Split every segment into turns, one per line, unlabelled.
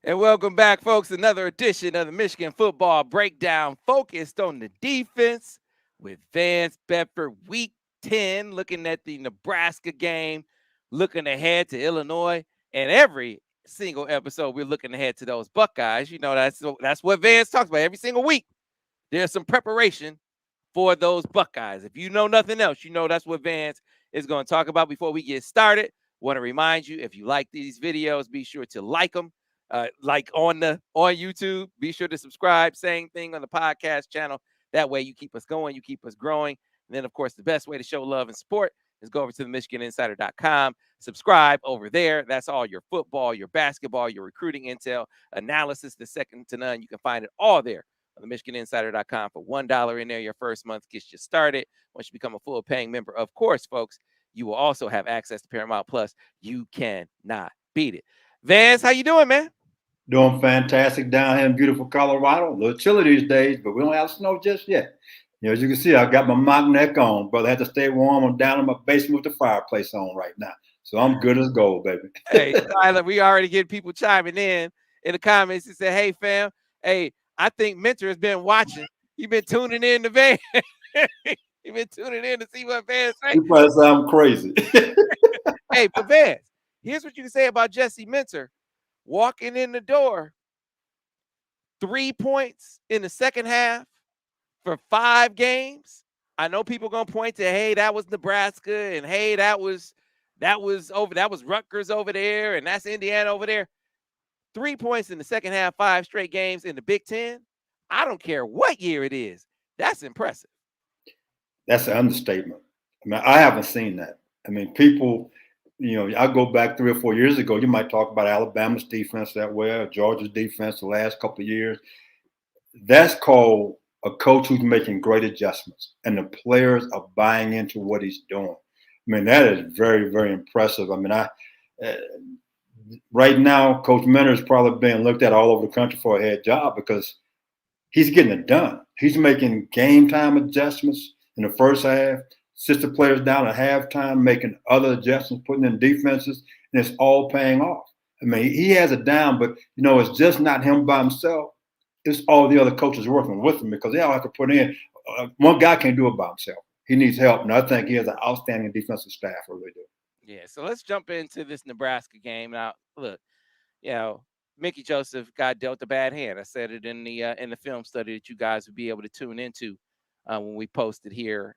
And welcome back, folks. Another edition of the Michigan Football Breakdown focused on the defense with Vance Bedford, week 10, looking at the Nebraska game, looking ahead to Illinois. And every single episode, we're looking ahead to those Buckeyes. You know, that's what Vance talks about every single week. There's some preparation for those Buckeyes. If you know nothing else, you know that's what Vance is going to talk about. Before we get started, want to remind you, if you like these videos, be sure to like them. Like on YouTube, be sure to subscribe. Same thing on the podcast channel. That way, you keep us going, you keep us growing. And then, of course, the best way to show love and support is go over to the MichiganInsider.com. Subscribe over there. That's all your football, your basketball, your recruiting intel, analysis, the second to none. You can find it all there on the MichiganInsider.com for $1 in there. Your first month gets you started. Once you become a full paying member, of course, folks, you will also have access to Paramount Plus. You cannot beat it. Vance, how you doing, man?
Doing fantastic down here in beautiful Colorado. A little chilly these days, but we don't have snow just yet. As you can see, I got my mock neck on, brother. I had to stay warm. I'm down in my basement with the fireplace on right now. So I'm good as gold, baby.
Hey, Tyler, we already get people chiming in the comments. He said, "Hey, fam, hey, I think Mentor has been watching. He been tuning in to Van. He been tuning in to see what Van say.
You probably sound crazy.
Hey, but Vance, here's what you can say about Jesse Mentor walking in the door, 3 points in the second half for 5 games. I know people gonna point to, hey, that was Nebraska, and hey, that was Rutgers over there, and that's Indiana over there. 3 points in the second half, 5 straight games in the Big Ten. I don't care what year it is. That's impressive.
That's an understatement. I mean, I haven't seen that. I mean, people, I go back 3 or 4 years ago, you might talk about Alabama's defense that way, or Georgia's defense the last couple of years. That's called a coach who's making great adjustments, and the players are buying into what he's doing. I mean, that is very, very impressive. I mean, right now, Coach Mentor is probably being looked at all over the country for a head job because he's getting it done. He's making game time adjustments in the first half, sits the players down at halftime, making other adjustments, putting in defenses, and it's all paying off. I mean, he has it down, but it's just not him by himself. It's all the other coaches working with him because they all have to put in. One guy can't do it by himself. He needs help, and I think he has an outstanding defensive staff. Really do.
Yeah, so let's jump into this Nebraska game. Now, look, you know, Mickey Joseph got dealt a bad hand. I said it in the film study that you guys would be able to tune into when we post it here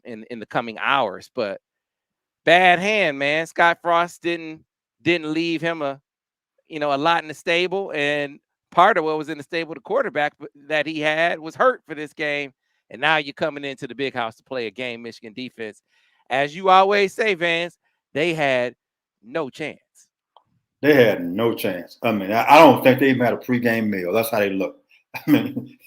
in the coming hours. But bad hand, man. Scott Frost didn't leave him a lot in the stable, and part of what was in the stable, the quarterback that he had was hurt for this game, and now you're coming into the big house to play a game. Michigan defense, as you always say, Vance, they had no chance.
They had no chance. I mean, I don't think they even had a pregame meal. That's how they looked. I mean,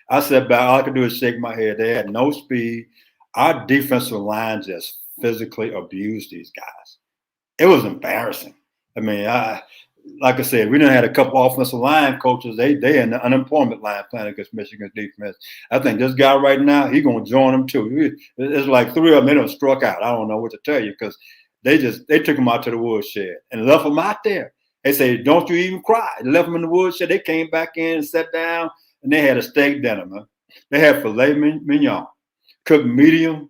I said back, all I could do is shake my head. They had no speed. Our defensive line just physically abused these guys. It was embarrassing. I mean, like I said, we done had a couple offensive line coaches. They in the unemployment line playing against Michigan's defense. I think this guy right now, he's gonna join them too. It's like three of them, they done struck out. I don't know what to tell you because they took him out to the woodshed and left him out there. They say, "Don't you even cry." They left him in the woodshed. They came back in and sat down, and they had a steak dinner, man. They had filet mignon, cooked medium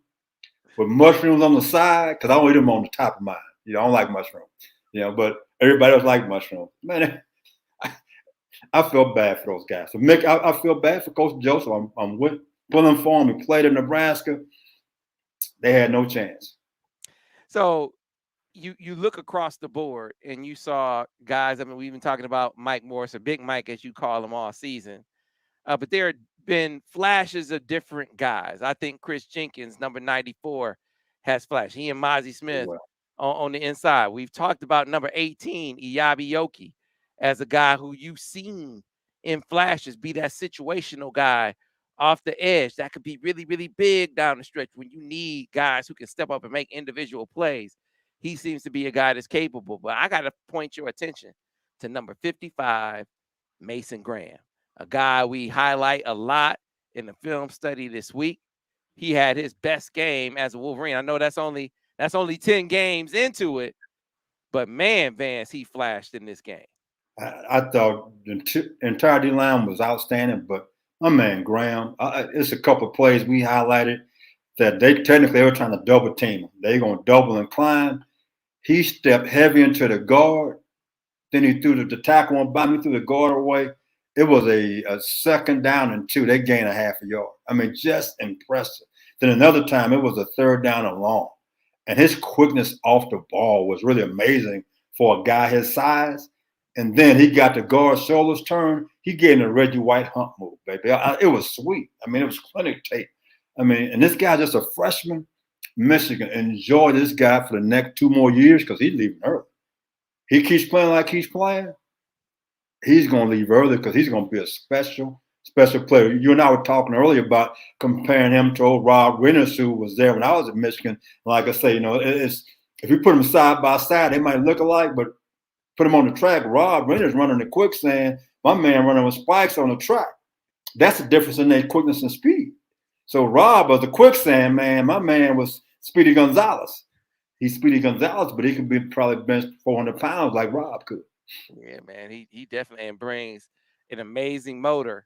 with mushrooms on the side because I don't eat them on the top of mine. I don't like mushrooms. But everybody else like mushrooms. Man, I feel bad for those guys. So Mick, I feel bad for Coach Joseph. I'm pulling for him. He played in Nebraska. They had no chance.
So you look across the board and you saw guys. I mean, we've been talking about Mike Morris or Big Mike, as you call him, all season. But there have been flashes of different guys. I think Chris Jenkins, number 94, has flashed. He and Mozzie Smith
Well,
on the inside. We've talked about number 18, Iyabi Yoki, as a guy who you've seen in flashes be that situational guy off the edge that could be really, really big down the stretch when you need guys who can step up and make individual plays. He seems to be a guy that's capable. But I got to point your attention to number 55, Mason Graham, a guy we highlight a lot in the film study this week. He had his best game as a Wolverine. I know that's only 10 games into it, but man, Vance, he flashed in this game.
I thought the entire D line was outstanding, but my man Graham, it's a couple of plays we highlighted that they were trying to double team him. They're going to double and climb. He stepped heavy into the guard. Then he threw the tackle on by me, threw the guard away. It was a 2nd down and 2. They gained a half a yard. I mean, just impressive. Then another time, it was a 3rd down and long. And his quickness off the ball was really amazing for a guy his size. And then he got the guard shoulders turned. He gave him a Reggie White hump move, baby. It was sweet. I mean, it was clinic tape. I mean, and this guy just a freshman. Michigan, enjoy this guy for the next 2 more years because he's leaving early. He keeps playing like he's playing, he's going to leave early because he's going to be a special player. You and I were talking earlier about comparing him to old Rob Reynolds, who was there when I was at Michigan. Like I say, it's if you put them side by side, they might look alike, but put them on the track. Rob Reynolds running the quicksand, my man running with spikes on the track. That's the difference in their quickness and speed. So Rob was the quicksand man. My man was Speedy Gonzalez. He's Speedy Gonzalez, but he could be probably benched 400 pounds like Rob could.
Yeah, man, he definitely brings an amazing motor.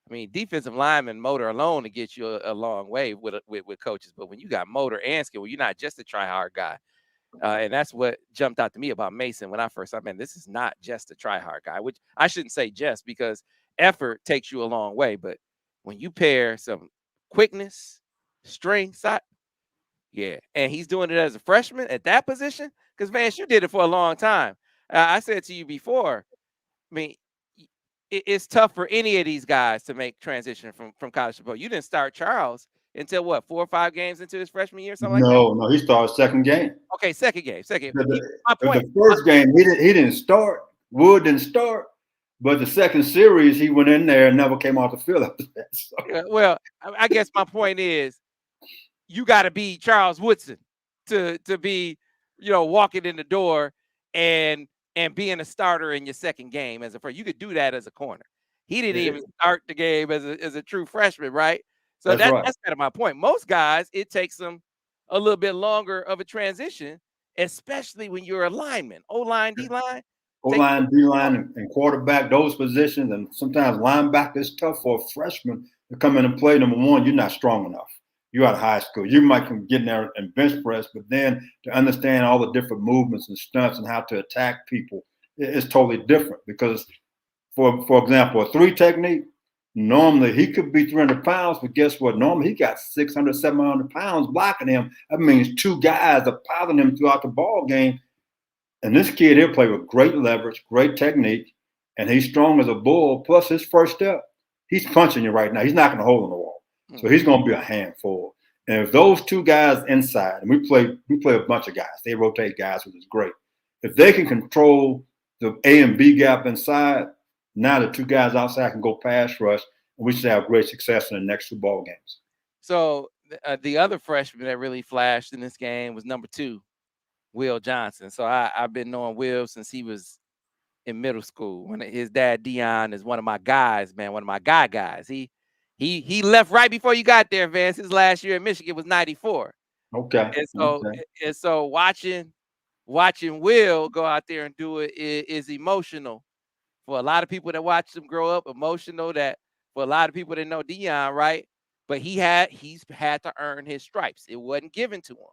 I mean, defensive lineman motor alone to get you a long way with coaches. But when you got motor and skill, you're not just a try-hard guy. And that's what jumped out to me about Mason when I first saw, man, this is not just a try-hard guy, which I shouldn't say just because effort takes you a long way. But when you pair some quickness, strength, yeah, and he's doing it as a freshman at that position. Because Vance, you did it for a long time. I said to you before, I mean, it's tough for any of these guys to make transition from college to pro. You didn't start Charles until what, 4 or 5 games into his freshman year, something like that?
No, he started 2nd game.
Okay, second game.
My point. The first game, he didn't start. Wood didn't start. But the second series, he went in there and never came off the field after that. So.
Yeah, well, I guess my point is, you got to be Charles Woodson to be, walking in the door and being a starter in your second game as a first. You could do that as a corner. He didn't even start the game as a true freshman, right? So that's kind of my point. Most guys, it takes them a little bit longer of a transition, especially when you're a lineman, O-line, D-line.
O-line, D-line, and quarterback, those positions, and sometimes linebacker is tough for a freshman to come in and play. Number one, you're not strong enough. You're out of high school. You might get in there and bench press, but then to understand all the different movements and stunts and how to attack people, it's totally different. Because, for example, a 3 technique, normally he could be 300 pounds, but guess what? Normally he got 600, 700 pounds blocking him. That means 2 guys are piling him throughout the ball game. And this kid, he'll play with great leverage, great technique, and he's strong as a bull. Plus his first step, he's punching you right now. He's knocking a hole in the wall. So he's going to be a handful. And if those 2 guys inside, and we play a bunch of guys, they rotate guys, which is great. If they can control the A and B gap inside, now the 2 guys outside can go pass rush, and we should have great success in the next 2 ball games.
So the other freshman that really flashed in this game was number 2, Will Johnson. So I've been knowing Will since he was in middle school. When his dad Dion is one of my guys, man, one of my guys. He left right before you got there, Vance. His last year in Michigan was 94.
Okay.
And so watching Will go out there and do it is emotional for a lot of people that watch him grow up. Emotional that for a lot of people that know Dion, right? But he's had to earn his stripes. It wasn't given to him,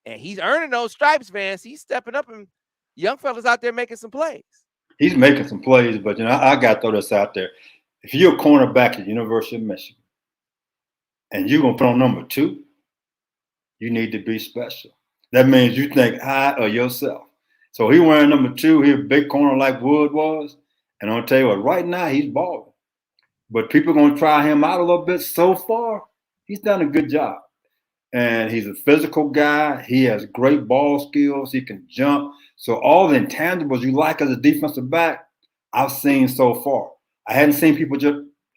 and he's earning those stripes, Vance. He's stepping up, and young fellas out there making some plays.
He's making some plays, but I got to throw this out there. If you're a cornerback at the University of Michigan and you're going to put on number 2, you need to be special. That means you think high of yourself. So he wearing number 2, he a big corner like Wood was. And I'll tell you what, right now he's balling. But people are going to try him out a little bit. So far, he's done a good job. And he's a physical guy. He has great ball skills. He can jump. So all the intangibles you like as a defensive back, I've seen so far. I hadn't seen people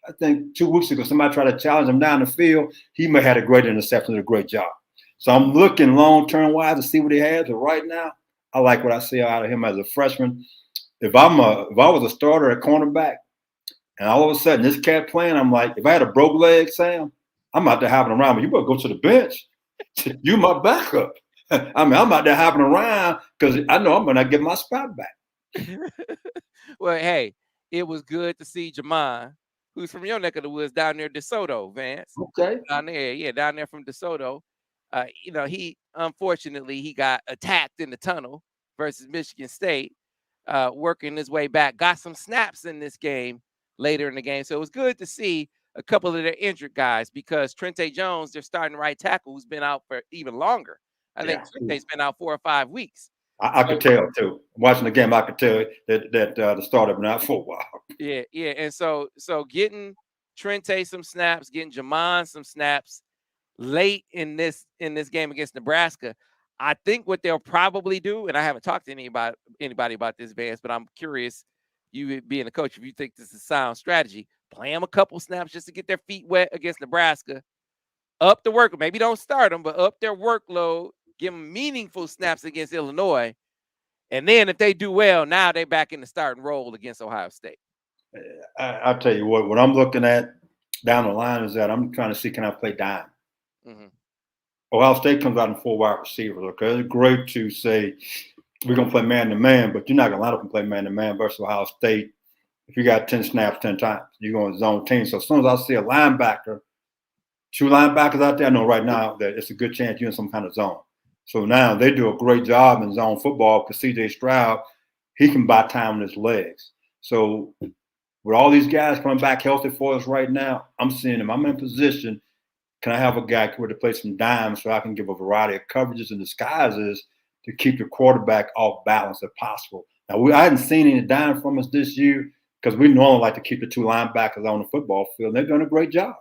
I think 2 weeks ago, somebody tried to challenge him down the field. He may have had a great interception, did a great job. So I'm looking long-term wise to see what he has. But right now, I like what I see out of him as a freshman. If I was a starter at cornerback, and all of a sudden this cat playing, I'm like, if I had a broke leg, Sam, I'm out there hopping around. But you better go to the bench. You my backup. I mean, I'm out there hopping around because I know I'm going to get my spot back.
Well, hey, it was good to see Jamon, who's from your neck of the woods down there, DeSoto, Vance.
Okay.
Down there, yeah, down there from DeSoto. He unfortunately he got attacked in the tunnel versus Michigan State, working his way back. Got some snaps in this game later in the game. So it was good to see a couple of their injured guys because Trente Jones, their starting right tackle, who's been out for even longer. I think
Yeah.
Trente's been out 4 or 5 weeks.
I
So
could tell too. Watching the game, I could tell that the starter been out for a while.
yeah. And so getting Trente some snaps, getting Jamon some snaps late in this game against Nebraska. I think what they'll probably do, and I haven't talked to anybody about this, Vance, but I'm curious, you being a coach, if you think this is a sound strategy, play them a couple snaps just to get their feet wet against Nebraska, up the work. Maybe don't start them, but up their workload, give them meaningful snaps against Illinois. And then if they do well, now they're back in the starting role against Ohio State.
I'll tell you what I'm looking at down the line is that I'm trying to see, can I play dime?
Mm-hmm.
Ohio State comes out in 4 wide receivers. Okay, it's great to say we're gonna play man to man, but you're not gonna line up and play man to man versus Ohio State. If you got 10 snaps 10 times, you're going to zone team. So as soon as I see a linebacker, 2 linebackers out there, I know right now that it's a good chance you're in some kind of zone. So now they do a great job in zone football because C.J. Stroud, he can buy time with his legs. So with all these guys coming back healthy for us right now, I'm seeing them. I'm in position. Can I have a guy who to play some dimes so I can give a variety of coverages and disguises to keep the quarterback off balance if possible? Now, I hadn't seen any dime from us this year because we normally like to keep the 2 linebackers on the football field. They've done a great job.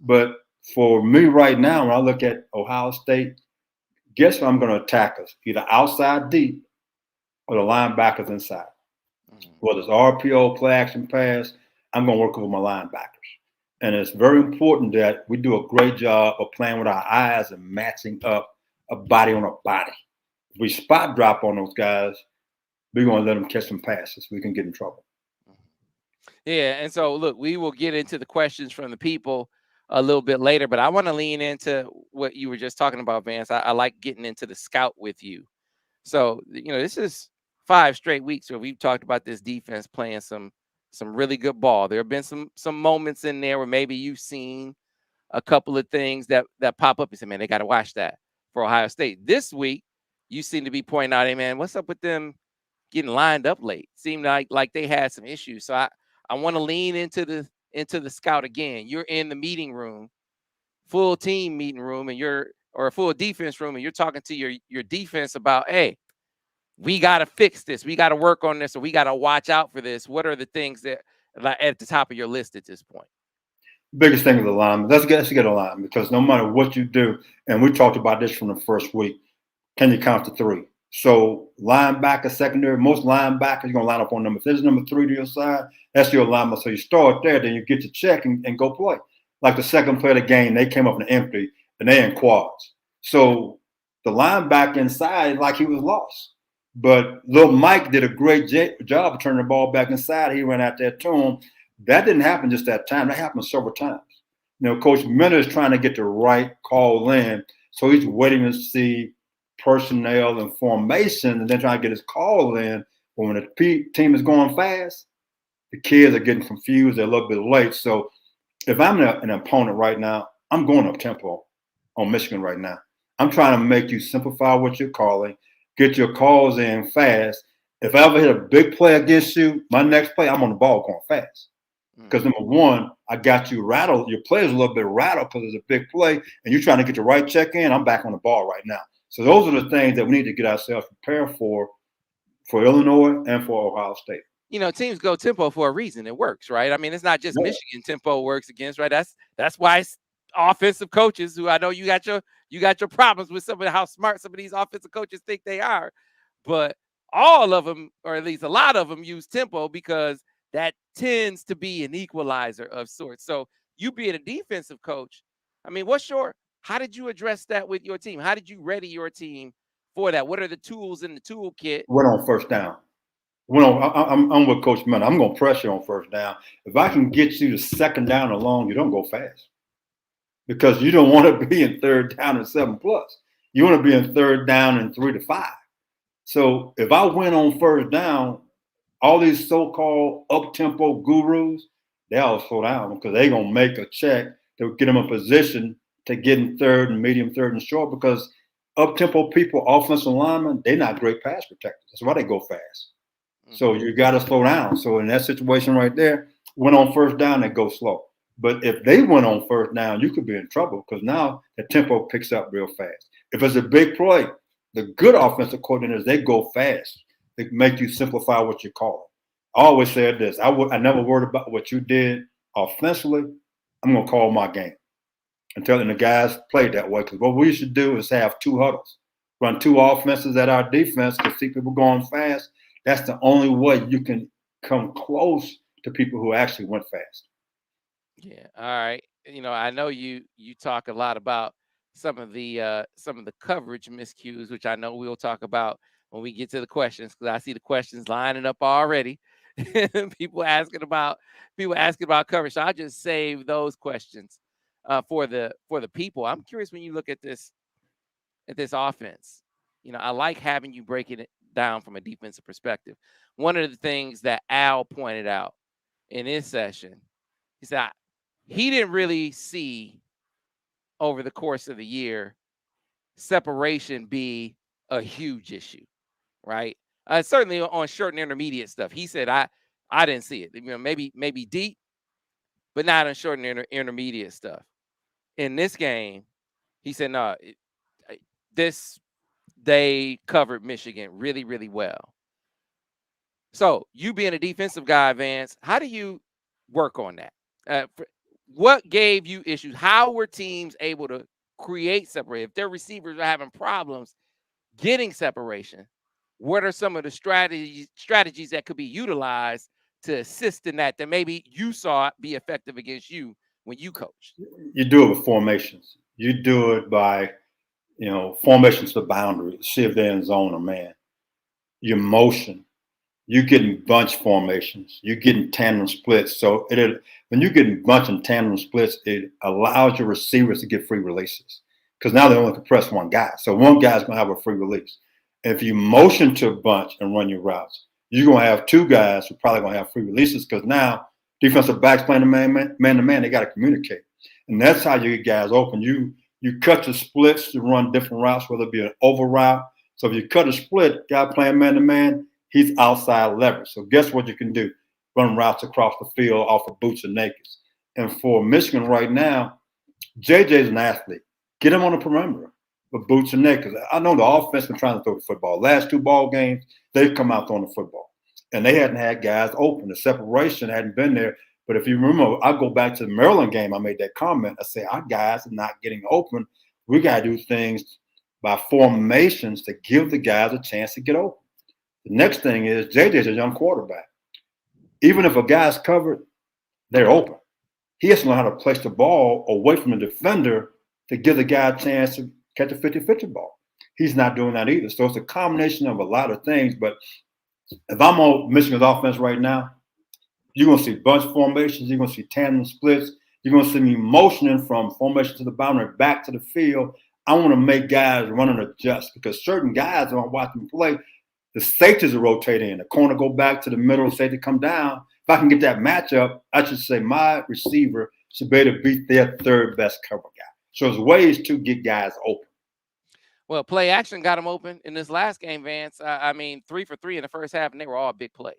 But for me right now, when I look at Ohio State, guess what I'm going to attack us? Either outside deep or the linebackers inside. Mm-hmm. Whether it's RPO, play action pass, I'm going to work with my linebackers. And it's very important that we do a great job of playing with our eyes and matching up a body on a body. If we spot drop on those guys, we're going to let them catch some passes. We can get in trouble.
Yeah, and so look, we will get into the questions from the people a little bit later, but I want to lean into what you were just talking about, Vance. I like getting into the scout with you. So, this is 5 straight weeks where we've talked about this defense playing some really good ball. There have been some moments in there where maybe you've seen a couple of things that pop up and say, man, they got to watch that for Ohio State. This week, you seem to be pointing out, hey, man, what's up with them getting lined up late? Seemed like they had some issues. So I want to lean into the scout again. You're in the meeting room, full team meeting room, or a full defense room, and you're talking to your defense about, hey, we got to fix this. We got to work on this, or we got to watch out for this. What are the things that are at the top of your list at this point?
Biggest thing is the alignment. Let's get alignment because no matter what you do, and we talked about this from the first week, can you count to 3? So linebacker, secondary, most linebackers, you're going to line up on number. If there's number 3 to your side, that's your alignment. So you start there, then you get your check and go play. Like the second play of the game, they came up in empty, and they in quads. So the linebacker inside, like he was lost. But little Mike did a great job of turning the ball back inside. He ran out there to him. That didn't happen just that time. That happened several times. Coach Minter is trying to get the right call in. So he's waiting to see personnel and formation and then trying to get his call in. But when the team is going fast, the kids are getting confused. They're a little bit late. So if I'm an opponent right now, I'm going up tempo on Michigan right now. I'm trying to make you simplify what you're calling, get your calls in fast. If I ever hit a big play against you, my next play, I'm on the ball going fast. Because number one, I got you rattled. Your player's a little bit rattled because it's a big play, and you're trying to get the right check in. I'm back on the ball right now. So those are the things that we need to get ourselves prepared for Illinois and for Ohio State.
Teams go tempo for a reason. It works, right? I mean, it's not just Michigan tempo works against, right? That's why it's offensive coaches who I know you got your problems with some of how smart some of these offensive coaches think they are, but all of them, or at least a lot of them, use tempo because that tends to be an equalizer of sorts. So you being a defensive coach, I mean, how did you address that with your team? How did you ready your team for that? What are the tools in the toolkit?
Went on first down. I'm with Coach Minter. I'm going to pressure on first down. If I can get you to second down or long, you don't go fast because you don't want to be in third down and 7+. You want to be in third down and 3 to 5. So if I win on first down, All these so-called up-tempo gurus, they all slow down because they're going to make a check to get them a position to get in third and medium, third and short, because up-tempo people, offensive linemen, they're not great pass protectors. That's why they go fast. So you got to slow down. So in that situation right there, went on first down, they go slow. But if they went on first down, you could be in trouble because now the tempo picks up real fast. If it's a big play, the good offensive coordinators, they go fast. They make you simplify what you call it. I always said this. I never worried about what you did offensively. I'm going to call my game. And telling the guys play that way, because what we should do is have two huddles, run two offenses at our defense to see people going fast. That's the only way you can come close to people who actually went fast.
Yeah. All right. I know you talk a lot about some of the coverage miscues, which I know we'll talk about when we get to the questions, because I see the questions lining up already. people asking about coverage. So I just save those questions for the people. I'm curious, when you look at this offense. I like having you breaking it down from a defensive perspective. One of the things that Al pointed out in his session, he said he didn't really see over the course of the year separation be a huge issue, right? Certainly on short and intermediate stuff. He said I didn't see it. Maybe deep, but not on short and intermediate stuff. In this game, he said no. This They covered Michigan really, really well. So you being a defensive guy, Vance, how do you work on that? What gave you issues? How were teams able to create separation? If their receivers are having problems getting separation, what are some of the strategies that could be utilized to assist in that maybe you saw be effective against you when you coached?
You do it with formations. You do it by, formations to boundary, see if they're in zone or man. Your motion. You're getting bunch formations. You're getting tandem splits. So when you're getting bunch and tandem splits, it allows your receivers to get free releases because now they only can press one guy. So one guy's going to have a free release. And if you motion to a bunch and run your routes, you're going to have two guys who probably going to have free releases because now defensive backs playing the man-to-man, they got to communicate. And that's how you get guys open. You cut your splits to run different routes, whether it be an over route. So if you cut a split, guy playing man-to-man, he's outside leverage. So guess what you can do? Run routes across the field off of boots and nakeds. And for Michigan right now, JJ's an athlete. Get him on the perimeter with boots and nakeds. I know the offense been trying to throw the football. Last two ball games, they've come out throwing the football. And they hadn't had guys open. The separation hadn't been there. But if you remember, I go back to the Maryland game, I made that comment. I say, our guys are not getting open. We got to do things by formations to give the guys a chance to get open. The next thing is JJ's a young quarterback. Even if a guy's covered, they're open. He has to learn how to place the ball away from the defender to give the guy a chance to catch a 50-50 ball. He's not doing that either. So it's a combination of a lot of things. But if I'm on Michigan's offense right now, you're going to see bunch formations. You're going to see tandem splits. You're going to see me motioning from formation to the boundary back to the field. I want to make guys run and adjust because certain guys, when I'm watching play, the safeties are rotating. The corner go back to the middle, safety come down. If I can get that matchup, I should say my receiver should be able to beat their third best cover guy. So there's ways to get guys open.
Well, play action got them open in this last game, Vance. 3 for 3 in the first half, and they were all big plays.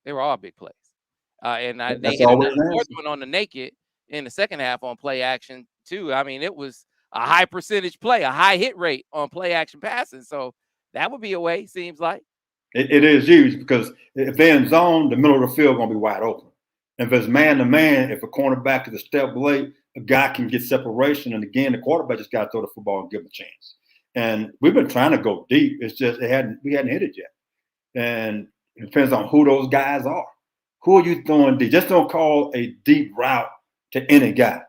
They
That's
hit
always
another fourth one on the naked in the second half on play action too. I mean, it was a high percentage play, a high hit rate on play action passes. So that would be a way, seems like.
It is huge because if they're in zone, the middle of the field going to be wide open. If it's man-to-man, if a cornerback is a step late, a guy can get separation. And again, the quarterback just got to throw the football and give him a chance. And we've been trying to go deep. It's just we hadn't hit it yet. And it depends on who those guys are. Who are you throwing deep? Just don't call a deep route to any guy.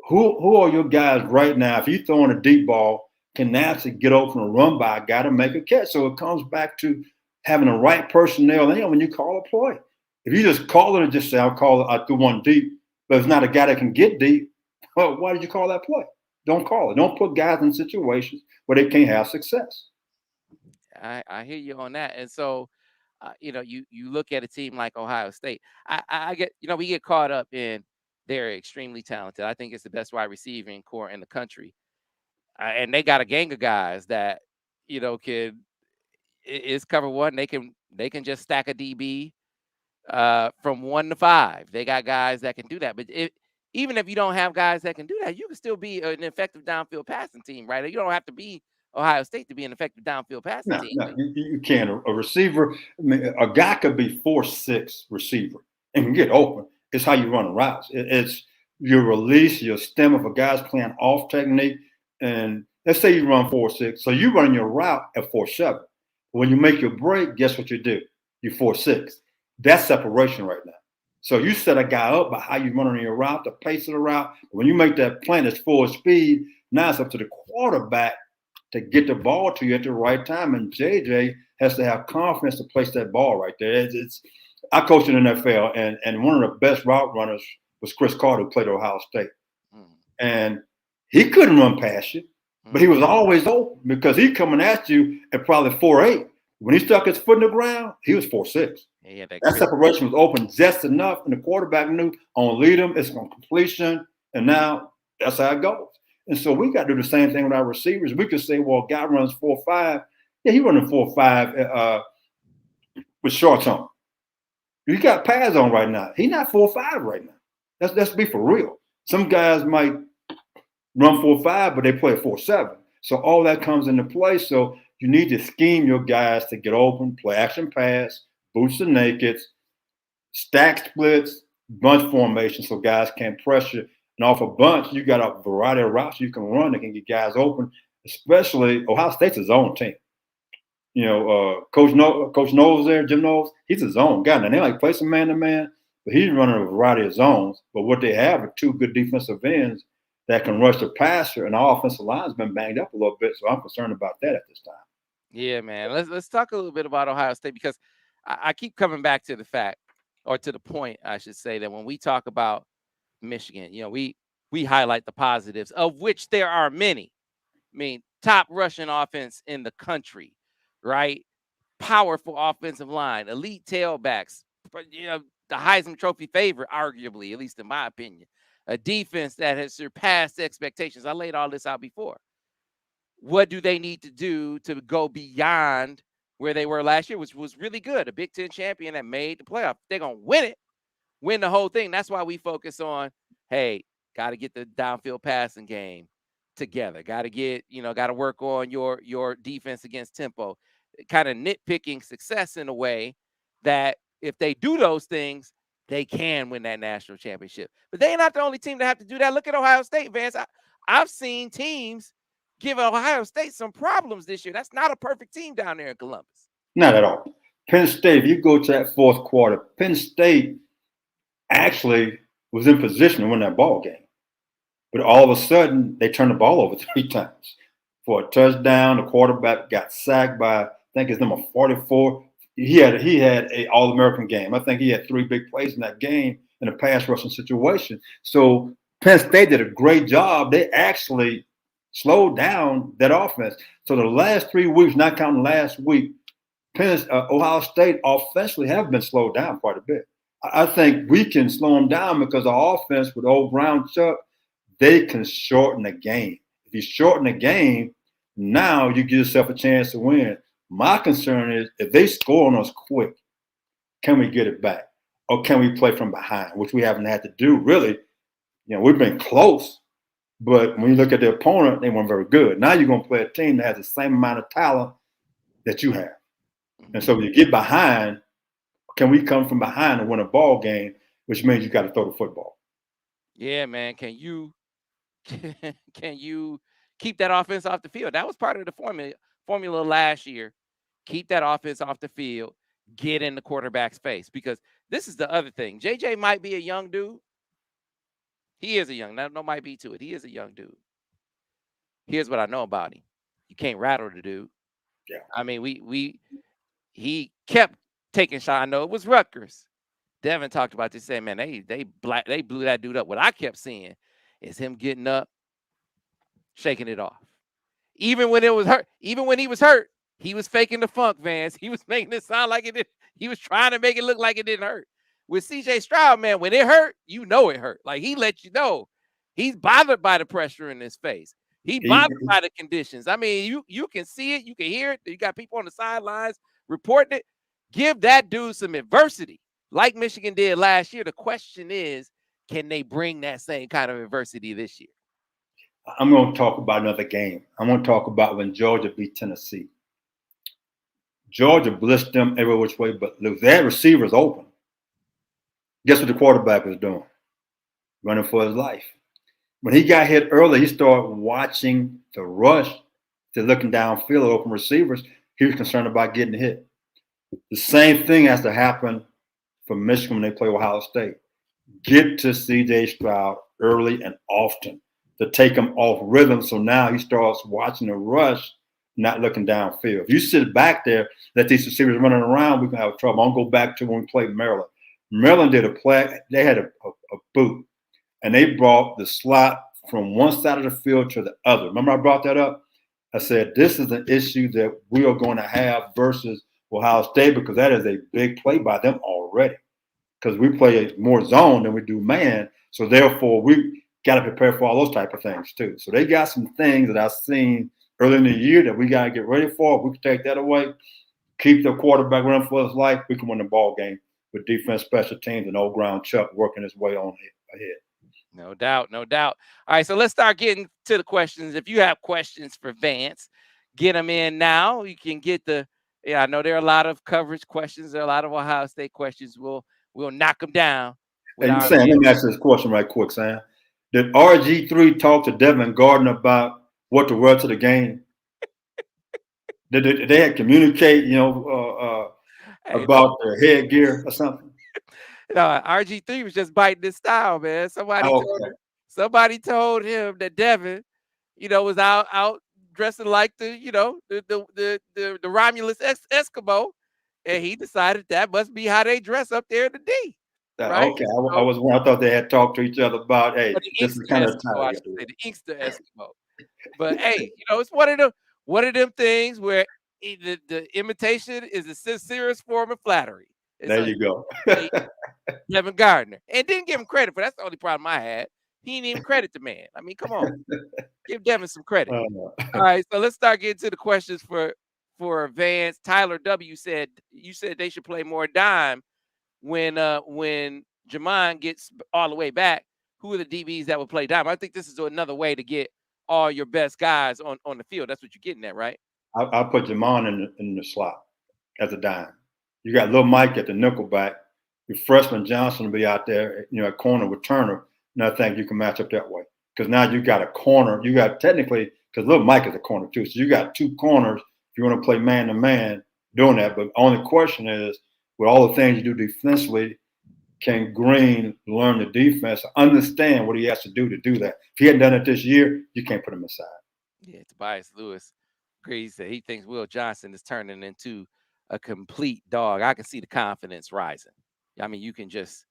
Who are your guys right now? If you're throwing a deep ball, can naturally get open and run by a guy to make a catch. So it comes back to having the right personnel in when you call a play. If you just call it and just say, I threw one deep, but it's not a guy that can get deep, well, why did you call that play? Don't call it. Don't put guys in situations where they can't have success.
I hear you on that. And so you look at a team like Ohio State. I get, we get caught up in they're extremely talented. I think it's the best wide receiving core in the country, and they got a gang of guys that can is cover one. They can just stack a DB from 1 to 5. They got guys that can do that. But even if you don't have guys that can do that, you can still be an effective downfield passing team, right? You don't have to be Ohio State to be an effective downfield passing
No,
team.
no, you can't. A receiver, I mean, a guy could be 4'6" receiver and can get open. It's how you run routes. It's your release, your stem. If a guy's playing off technique, and let's say you run 4'6", so you run your route at 4'7". When you make your break, guess what you do? You 4'6". That's separation right now. So you set a guy up by how you run on your route, the pace of the route. When you make that plant at full speed, now it's up to the quarterback to get the ball to you at the right time. And JJ has to have confidence to place that ball right there. I coached in the NFL, and one of the best route runners was Chris Carter, who played at Ohio State.
Mm.
And he couldn't run past you, but he was always open because he's coming at you at probably 4'8". When he stuck his foot in the ground, he was 4'6".
Yeah,
That separation was open just enough, and the quarterback knew on lead him, it's on completion, and now that's how it goes. And so we got to do the same thing with our receivers. We could say, well, a guy runs 4'5". Yeah, he running 4'5" with shorts on. You got pads on right now. He's not 4'5" right now. Let's be for real. Some guys might run 4'5", but they play 4'7". So all that comes into play. So you need to scheme your guys to get open, play action pass, boots the nakeds, stack splits, bunch formation, so guys can't pressure. And off a bunch, you got a variety of routes you can run that can get guys open. Especially Ohio State's a zone team. Coach Knowles there, Jim Knowles, he's a zone guy. Now they like play some man to man, but he's running a variety of zones. But what they have are two good defensive ends that can rush the passer, and our offensive line's been banged up a little bit, so I'm concerned about that at this time.
Yeah, man. Let's talk a little bit about Ohio State, because I keep coming back to the fact, or to the point, I should say, that when we talk about Michigan, we highlight the positives, of which there are many. I mean, top rushing offense in the country, right? Powerful offensive line, elite tailbacks, but the Heisman Trophy favorite, arguably, at least in my opinion. A defense that has surpassed expectations. I laid all this out before. What do they need to do to go beyond where they were last year, which was really good? A Big Ten champion that made the playoff. They're going to win it, win the whole thing. That's why we focus on, hey, got to get the downfield passing game together. Got to got to work on your defense against tempo. Kind of nitpicking success in a way that if they do those things, they can win that national championship. But they ain't not the only team that have to do that. Look at Ohio State, Vance. I've seen teams give Ohio State some problems this year. That's not a perfect team down there in Columbus.
Not at all. Penn State, if you go to that fourth quarter, Penn State actually was in position to win that ball game. But all of a sudden, they turned the ball over 3 times for a touchdown. The quarterback got sacked by, I think it's number 44. He had a All-American game. I think he had 3 big plays in that game in a pass rushing situation. So Penn State did a great job. They actually slowed down that offense. So the last 3 weeks, not counting last week, Ohio State offensively have been slowed down quite a bit. I think we can slow them down because our offense with old Brown Chuck, they can shorten the game. If you shorten the game, now you give yourself a chance to win. My concern is if they score on us quick, can we get it back? Or can we play from behind, which we haven't had to do really. We've been close, but when you look at the opponent, they weren't very good. Now you're going to play a team that has the same amount of talent that you have. And so when you get behind, can we come from behind and win a ball game, which means you got to throw the football.
Yeah, man. Can you keep that offense off the field? That was part of the formula last year. Keep that offense off the field, get in the quarterback's face, because this is the other thing. JJ might be a young dude. He is a young, no might be to it. He is a young dude. Here's what I know about him. You can't rattle the dude.
Yeah.
I mean, he kept taking shots. I know it was Rutgers. Devin talked about this, saying, man, they blew that dude up. What I kept seeing is him getting up, shaking it off. Even when it was hurt, even when he was hurt, he was faking the funk, Vance. He was making it sound like it He was trying to make it look like it didn't hurt. With CJ Stroud, man, when it hurt, you know it hurt. Like he let you know he's bothered by the pressure in his face. He
He,
bothered by the conditions. I mean, you can see it, you can hear it. You got people on the sidelines reporting it. Give that dude some adversity, like Michigan did last year. The question is, can they bring that same kind of adversity this year?
I'm going to talk about another game. I'm going to talk about when Georgia beat Tennessee. Georgia blitzed them every which way, but they had receivers open. Guess what the quarterback was doing? Running for his life. When he got hit early, he started watching the rush to looking downfield at open receivers. He was concerned about getting hit. The same thing has to happen for Michigan when they play Ohio State. Get to C.J. Stroud early and often to take him off rhythm. So now he starts watching the rush, not looking downfield. If you sit back there, let these receivers running around, we can have trouble. I'll go back to when we played Maryland. Maryland did a play. They had a boot, and they brought the slot from one side of the field to the other. Remember I brought that up? I said, this is an issue that we are going to have versus Ohio State because that is a big play by them already. Because we play more zone than we do man. So therefore, we got to prepare for all those type of things too. So they got some things that I've seen early in the year that we got to get ready for. If we can take that away, keep the quarterback running for his life, we can win the ball game with defense, special teams, and old ground Chuck working his way on ahead.
No doubt, no doubt. All right, so let's start getting to the questions. If you have questions for Vance, get them in now. You can get I know there are a lot of coverage questions. There are a lot of Ohio State questions. We'll knock them down.
Hey, Sam, let me ask this question right quick, Sam. Did RG3 talk to Devin Gardner about what to wear to the game? Did they communicate, about their headgear or something?
No, RG3 was just biting his style, man. Somebody told him that Devin, was out dressing like the Romulus Eskimo, and he decided that must be how they dress up there in the D. Right?
Okay, I thought they had talked to each other about, hey, this is kind of
Eskimo, the Inkster Eskimo. But hey, it's one of them things where the imitation is a sincerest form of flattery.
There you go.
Devin Gardner. And didn't give him credit, but that's the only problem I had. He didn't even credit the man. I mean, come on. Give Devin some credit. All right, so let's start getting to the questions for Vance. Tyler W. said, you said they should play more dime when Jamon gets all the way back. Who are the DBs that would play dime? I think this is another way to get all your best guys on the field. That's what you're getting at, right?
I'll put Jamon in the slot as a dime. You got Lil Mike at the nickelback. Your freshman Johnson will be out there, at corner with Turner. And I think you can match up that way. Because now you got a corner. You got technically, because Lil Mike is a corner too. So you got two corners if you want to play man-to-man doing that. But only question is, with all the things you do defensively, can Green learn the defense, understand what he has to do that? If he hadn't done it this year, you can't put him aside.
Yeah, Tobias Lewis agrees that he thinks Will Johnson is turning into a complete dog. I can see the confidence rising. I mean, you can just,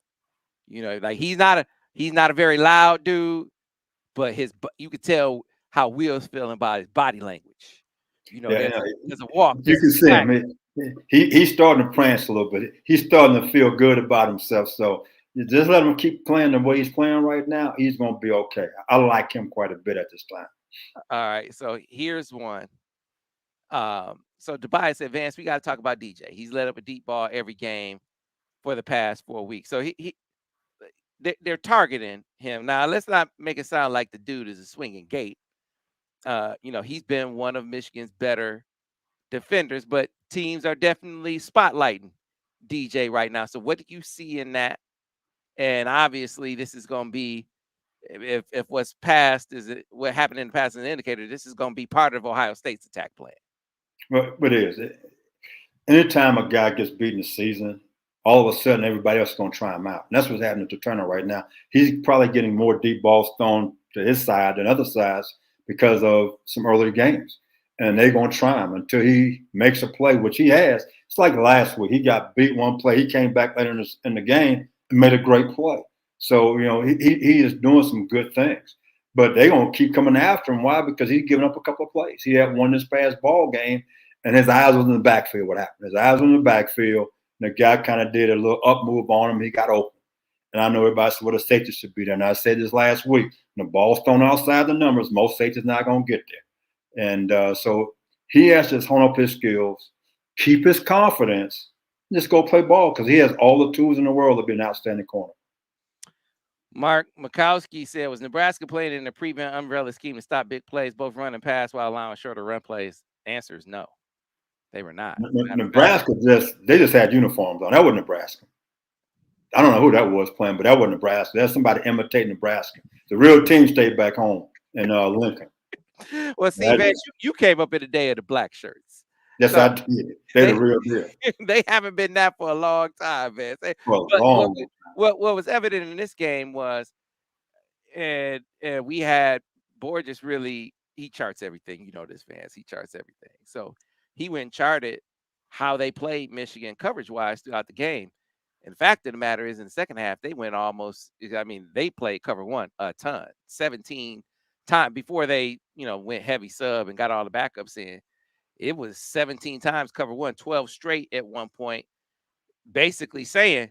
like he's not a very loud dude, but you can tell how Will's feeling about his body language. There's a walk.
You can see him. He's starting to prance a little bit. He's starting to feel good about himself. So you just let him keep playing the way he's playing right now. He's going to be okay. I like him quite a bit at this time.
All right. So here's one. So Tobias said, Vance, we got to talk about DJ. He's let up a deep ball every game for the past 4 weeks. So they're targeting him. Now, let's not make it sound like the dude is a swinging gate. He's been one of Michigan's better defenders, but teams are definitely spotlighting DJ right now. So what do you see in that? And obviously, this is going to be, if what's past what happened in the past is an indicator, this is going to be part of Ohio State's attack plan.
Well, it is. Anytime a guy gets beaten this season, all of a sudden everybody else is going to try him out. And that's what's happening to Turner right now. He's probably getting more deep balls thrown to his side than other sides because of some early games. And they're going to try him until he makes a play, which he has. It's like last week. He got beat one play. He came back later in the game and made a great play. So, he is doing some good things. But they're going to keep coming after him. Why? Because he's given up a couple of plays. He had one this past ball game, and his eyes was in the backfield. What happened? His eyes were in the backfield. And the guy kind of did a little up move on him. He got open. And I know everybody said, well, the safety should be there. And I said this last week, when the ball's thrown outside the numbers, most safeties not going to get there. And so he has to just hone up his skills, keep his confidence, and just go play ball because he has all the tools in the world to be an outstanding corner.
Mark Mikowski said, was Nebraska playing in the prevent umbrella scheme to stop big plays, both run and pass, while allowing shorter run plays? Answer is no. They were not.
Nebraska they just had uniforms on. That wasn't Nebraska. I don't know who that was playing, but that wasn't Nebraska. That's somebody imitating Nebraska. The real team stayed back home in Lincoln.
Well, see, man, you came up in the day of the black shirts.
Yes, so I did. They're the real deal.
They haven't been that for a long time, man. What was evident in this game was, and we had Borges really, he charts everything. You know this, Vance. He charts everything. So he went and charted how they played Michigan coverage-wise throughout the game. And the fact of the matter is, in the second half, they went they played cover one a ton, 17 times before they, went heavy sub and got all the backups in. It was 17 times cover one, 12 straight at one point, basically saying,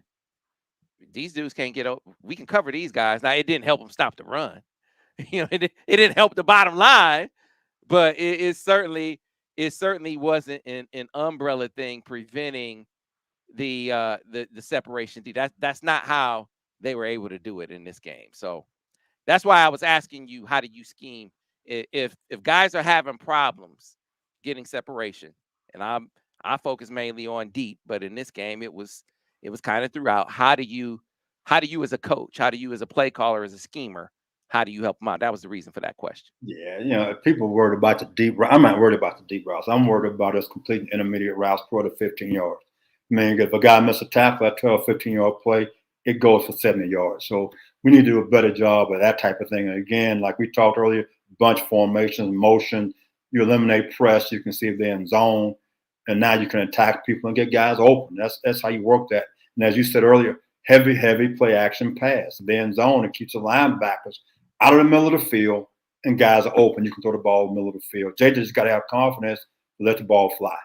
these dudes can't get over. We can cover these guys. Now, it didn't help them stop the run. It didn't help the bottom line, but it certainly wasn't an umbrella thing preventing the separation. That's not how they were able to do it in this game. So that's why I was asking you, how do you scheme if guys are having problems getting separation? And I focus mainly on deep, but in this game it was kind of throughout. How do you as a coach, how do you as a play caller, as a schemer, how do you help them out? That was the reason for that question.
Yeah, if people worried about the deep route, I'm not worried about the deep routes. I'm worried about us completing intermediate routes for the 15 yards. I mean, if a guy misses a tackle at 12, 15-yard play, it goes for 70 yards. So we need to do a better job of that type of thing. And again, like we talked earlier, bunch formations, motion, you eliminate press, you can see if they're in zone, and now you can attack people and get guys open. That's how you work that. And as you said earlier, heavy play action pass. They're in zone, it keeps the linebackers out of the middle of the field, and guys are open. You can throw the ball in the middle of the field. Jay just got to have confidence to let the ball fly.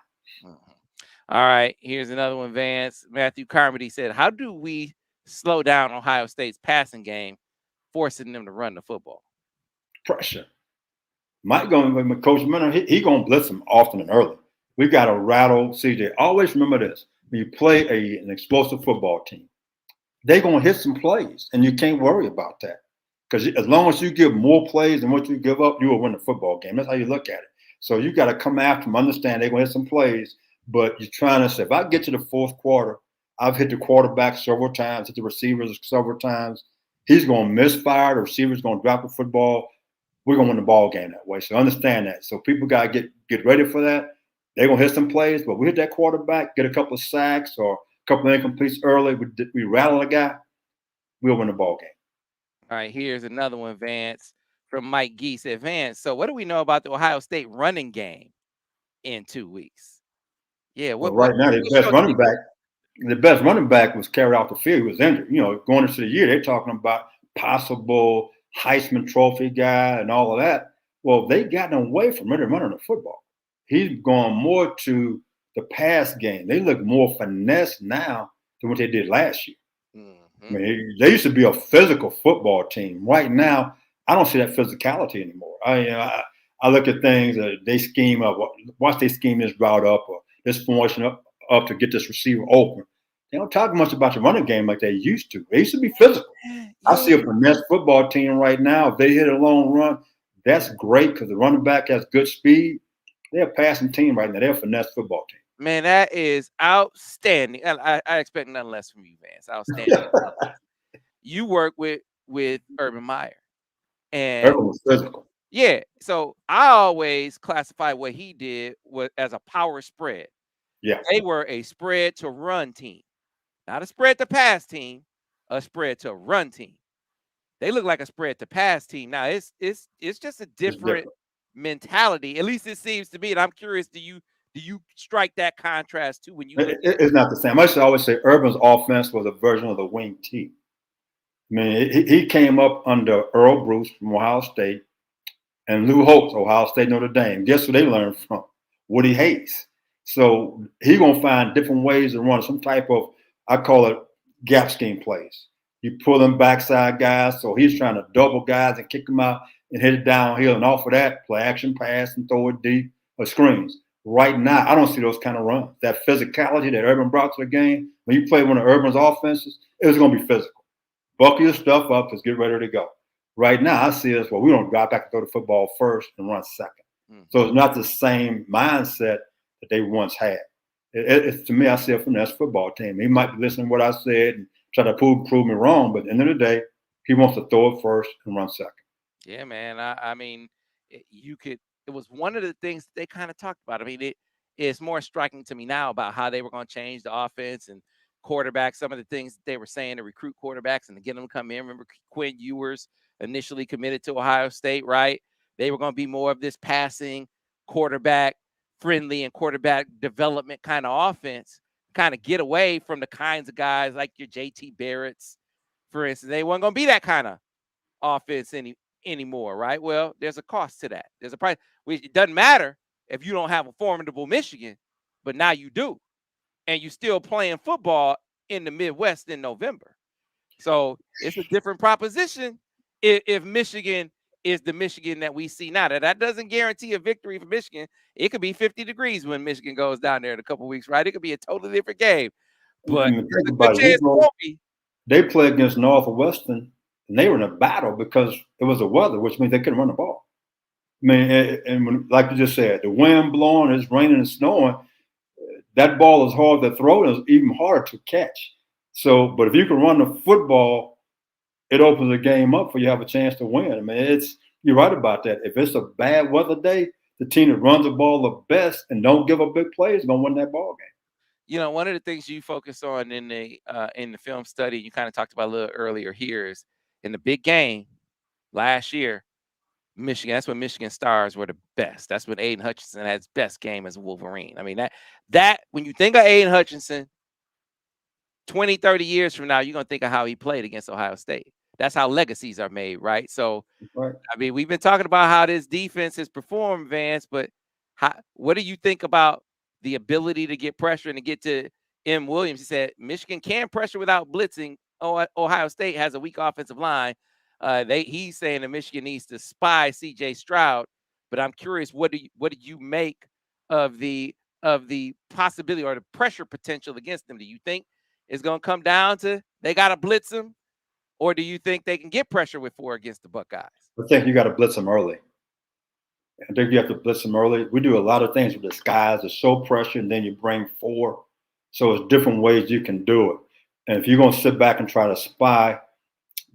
All right, here's another one, Vance. Matthew Carmody said, how do we slow down Ohio State's passing game, forcing them to run the football?
Pressure. Mike going, Coach Miller, he going to blitz them often and early. We got to rattle CJ. Always remember this. When you play an explosive football team, they're going to hit some plays, and you can't worry about that. Because as long as you give more plays than what you give up, you will win the football game. That's how you look at it. So you got to come after them, understand they're going to hit some plays, but you're trying to say, if I get to the fourth quarter, I've hit the quarterback several times, hit the receivers several times. He's going to misfire. The receiver's going to drop the football. We're going to win the ball game that way. So understand that. So people got to get ready for that. They're going to hit some plays, but we hit that quarterback, get a couple of sacks or a couple of incompletes early. We rattle a guy, we'll win the ball game.
All right, here's another one, Vance, from Mike Gee. Said, Vance, so what do we know about the Ohio State running game in 2 weeks? Yeah,
right now the best running back was carried off the field. He was injured. Going into the year, they're talking about possible Heisman Trophy guy and all of that. Well, they gotten away from running the football. He's gone more to the pass game. They look more finesse now than what they did last year. I mean, they used to be a physical football team. Right now, I don't see that physicality anymore. I look at things that they scheme up. Once they scheme this route up or this formation up to get this receiver open, they don't talk much about the running game like they used to. They used to be physical. Yeah. I see a finesse football team right now. If they hit a long run, that's great because the running back has good speed. They're a passing team right now. They're a finesse football team.
Man, that is outstanding. I expect nothing less from you, Vance. Outstanding. You work with Urban Meyer. And
Urban was physical.
Yeah. So I always classify what he did as a power spread.
Yeah.
They were a spread to run team. Not a spread to pass team, a spread to run team. They look like a spread to pass team. Now it's just a different mentality. At least it seems to be. And I'm curious, do you strike that contrast too when you look
it's not the same? I should always say Urban's offense was a version of the wing T. I mean, he came up under Earl Bruce from Ohio State and Lou Holtz, Ohio State, Notre Dame. Guess who they learned from? Woody Hayes. So he's going to find different ways to run some type of, I call it gap scheme plays. You pull them backside guys, so he's trying to double guys and kick them out and hit it downhill, and off of that, play action pass and throw it deep or screens. Right now, I don't see those kind of runs. That physicality that Urban brought to the game, when you play one of Urban's offenses, it was going to be physical. Buckle your stuff up, let's get ready to go. Right now, I see us, well, we don't drop back and throw the football first and run second. Mm-hmm. So it's not the same mindset that they once had. It's to me, I see it from that football team. He might be listening to what I said and try to prove me wrong, but at the end of the day, he wants to throw it first and run second.
Yeah, man. I mean, it was one of the things they kind of talked about. I mean, it's more striking to me now about how they were going to change the offense and quarterback, some of the things they were saying to recruit quarterbacks and to get them to come in. Remember, Quinn Ewers initially committed to Ohio State, right? They were going to be more of this passing, quarterback friendly and quarterback development kind of offense, kind of get away from the kinds of guys like your JT Barrett's, for instance. They weren't going to be that kind of offense anymore, right? Well, there's a cost to that. There's a price. It doesn't matter if you don't have a formidable Michigan, but now you do. And you're still playing football in the Midwest in November. So it's a different proposition if Michigan is the Michigan that we see now. That doesn't guarantee a victory for Michigan. It could be 50 degrees when Michigan goes down there in a couple of weeks, right? It could be a totally different game. But
think about it. They play against Northwestern, and they were in a battle because it was the weather, which means they couldn't run the ball. I mean, and when, like you just said, the wind blowing, it's raining and snowing, that ball is hard to throw, and it's even harder to catch. So, but if you can run the football, it opens the game up for you to have a chance to win. I mean, you're right about that. If it's a bad weather day, the team that runs the ball the best and don't give up big plays is going to win that ball game.
You know, one of the things you focus on in the film study, you kind of talked about a little earlier here, is in the big game last year, Michigan. That's when Michigan Stars were the best. That's when Aiden Hutchinson had his best game as a Wolverine. I mean, that when you think of Aiden Hutchinson, 20, 30 years from now, you're going to think of how he played against Ohio State. That's how legacies are made, right? So, right. I mean, we've been talking about how this defense has performed, Vance, but what do you think about the ability to get pressure and to get to M. Williams? He said Michigan can pressure without blitzing. Ohio State has a weak offensive line. He's saying that Michigan needs to spy C.J. Stroud, but I'm curious, what do you make of the possibility or the pressure potential against them? Do you think it's going to come down to they got to blitz them, or do you think they can get pressure with 4 against the Buckeyes?
I think you got to blitz them early. I think you have to blitz them early. We do a lot of things with the skies to show pressure, and then you bring 4. So it's different ways you can do it. And if you're going to sit back and try to spy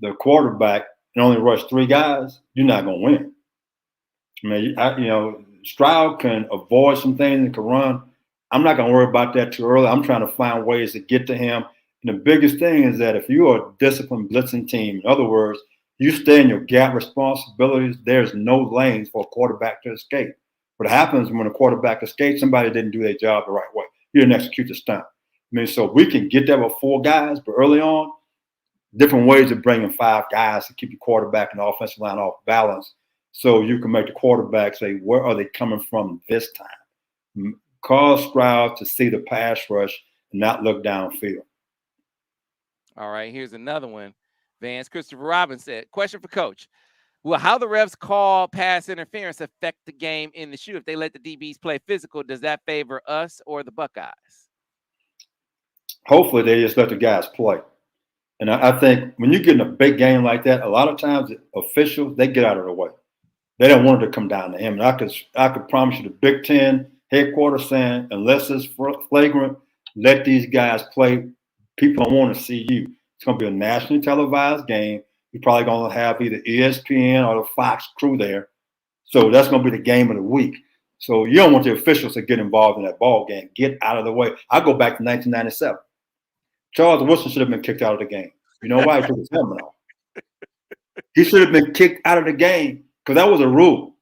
the quarterback and only rush 3 guys, you're not going to win. I mean, Stroud can avoid some things and can run. I'm not going to worry about that too early. I'm trying to find ways to get to him. And the biggest thing is that if you are a disciplined blitzing team, in other words, you stay in your gap responsibilities, there's no lanes for a quarterback to escape. What happens when a quarterback escapes, somebody didn't do their job the right way. You didn't execute the stunt. I mean, so we can get there with 4 guys, but early on, different ways of bringing 5 guys to keep your quarterback and the offensive line off balance so you can make the quarterback say, where are they coming from this time? Cause Stroud to see the pass rush and not look downfield.
All right, here's another one. Vance, Christopher Robbins said, question for Coach. Will how the refs call pass interference affect the game in the shoe? If they let the DBs play physical, does that favor us or the Buckeyes?
Hopefully they just let the guys play. And I think when you get in a big game like that, a lot of times the officials, they get out of the way. They don't want it to come down to him. And I could promise you the Big Ten headquarters saying, unless it's flagrant, let these guys play. People don't want to see you. It's going to be a nationally televised game. You're probably going to have either ESPN or the Fox crew there. So that's going to be the game of the week. So you don't want the officials to get involved in that ball game. Get out of the way. I go back to 1997. Charles Wilson should have been kicked out of the game. You know why? He took his helmet off. He should have been kicked out of the game because that was a rule.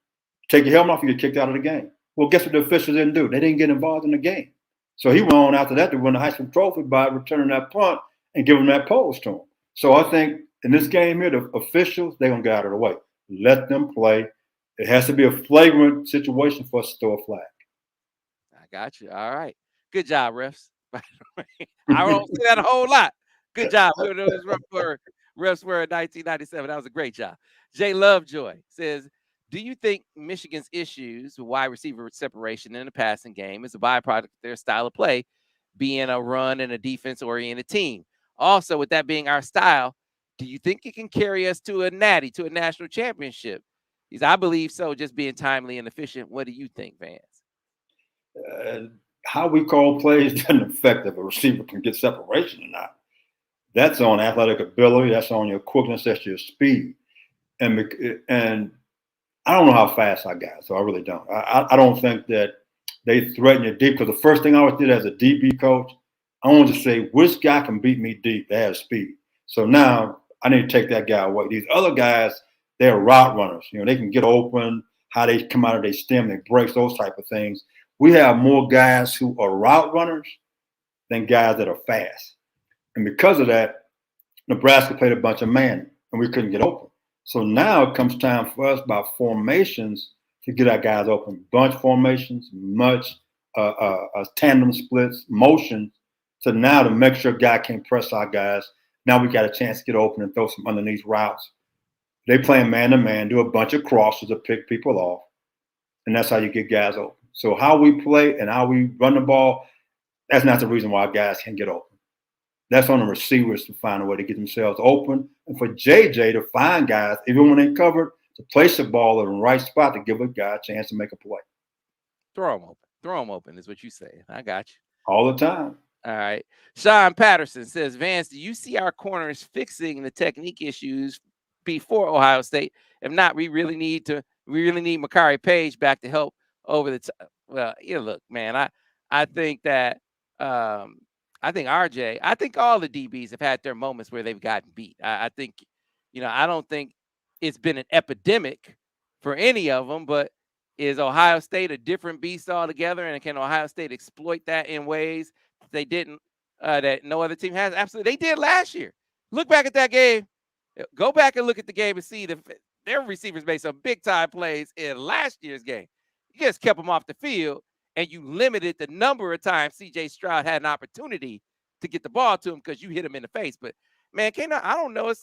Take your helmet off, you get kicked out of the game. Well, guess what the officials didn't do? They didn't get involved in the game. So he went on after that to win the Heisman Trophy by returning that punt and giving that pose to him. So I think in this game here, the officials, they're going to get out of the way. Let them play. It has to be a flagrant situation for us to throw a flag.
got you. All right. Good job, refs. I don't say that a whole lot. Good job. Whoever those refs were in 1997. That was a great job. Jay Lovejoy says, do you think Michigan's issues with wide receiver separation in the passing game is a byproduct of their style of play, being a run and a defense-oriented team? Also, with that being our style, do you think it can carry us to a natty, to a national championship? He said, I believe so, just being timely and efficient. What do you think, Vance?
Uh, how we call plays doesn't affect if a receiver can get separation or not. That's on athletic ability. That's on your quickness. That's your speed. And I don't know how fast I got, so I really don't. I don't think that they threaten you deep, because the first thing I always did as a DB coach, I wanted to say which guy can beat me deep. They have speed. So now I need to take that guy away. These other guys, they're route runners. You know, they can get open, how they come out of their stem, they breaks, those type of things. We have more guys who are route runners than guys that are fast. And because of that, Nebraska played a bunch of man, and we couldn't get open. So now it comes time for us by formations to get our guys open. Bunch formations, much tandem splits, motion, to now to make sure a guy can't press our guys. Now we got a chance to get open and throw some underneath routes. They playing man-to-man, do a bunch of crosses to pick people off, and that's how you get guys open. So how we play and how we run the ball, that's not the reason why guys can't get open. That's on the receivers to find a way to get themselves open, and for JJ to find guys, even when they covered, to place the ball in the right spot to give a guy a chance to make a play.
Throw them open. Throw them open is what you say. I got you.
All the time.
All right. Sean Patterson says, Vance, do you see our corners fixing the technique issues before Ohio State? If not, we really need Makari Page back to help over the top. Well, look, man, I think that I think RJ, I think all the DBs have had their moments where they've gotten beat. I think, I don't think it's been an epidemic for any of them, but is Ohio State a different beast altogether? And can Ohio State exploit that in ways they didn't, that no other team has? Absolutely. They did last year. Look back at that game. Go back and look at the game and see their receivers made some big time plays in last year's game. You just kept them off the field, and you limited the number of times C.J. Stroud had an opportunity to get the ball to him because you hit him in the face. But, man, I don't know.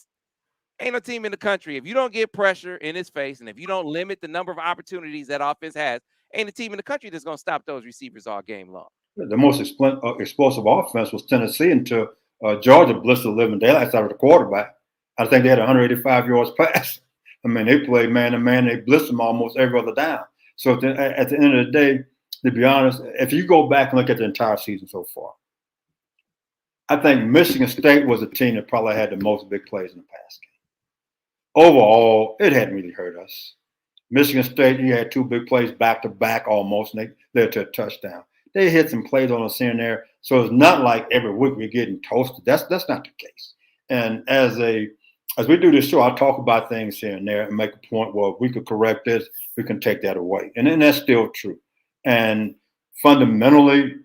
Ain't no team in the country. If you don't get pressure in his face, and if you don't limit the number of opportunities that offense has, ain't a team in the country that's going to stop those receivers all game long.
The most explosive offense was Tennessee until Georgia blitzed the living daylights out of the quarterback. I think they had 185 yards pass. I mean, they played man-to-man. They blitzed them almost every other down. So at the end of the day, to be honest, if you go back and look at the entire season so far, I think Michigan State was a team that probably had the most big plays in the pass game. Overall, it hadn't really hurt us. Michigan State, you had two big plays back-to-back almost, and they led to a touchdown. They hit some plays on us here and there. So it's not like every week we're getting toasted. That's not the case. And as we do this show, I talk about things here and there and make a point where if we could correct this, we can take that away. And then that's still true. And fundamentally,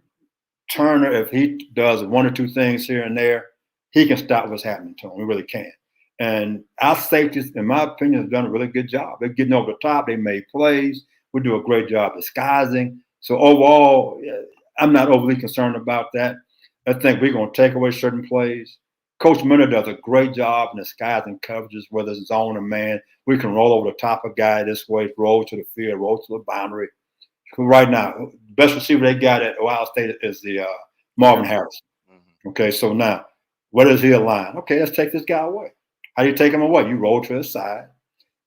Turner, if he does one or two things here and there, he can stop what's happening to him. We really can. And our safeties, in my opinion, have done a really good job. They're getting over the top. They made plays. We do a great job disguising. So overall, I'm not overly concerned about that. I think we're going to take away certain plays. Coach Miller does a great job in disguising coverages, whether it's zone or man. We can roll over the top of a guy this way, roll to the field, roll to the boundary. Right now, the best receiver they got at Ohio State is the Marvin Harrison. Mm-hmm. Okay, so now, where does he align? Okay, let's take this guy away. How do you take him away? You roll to his side.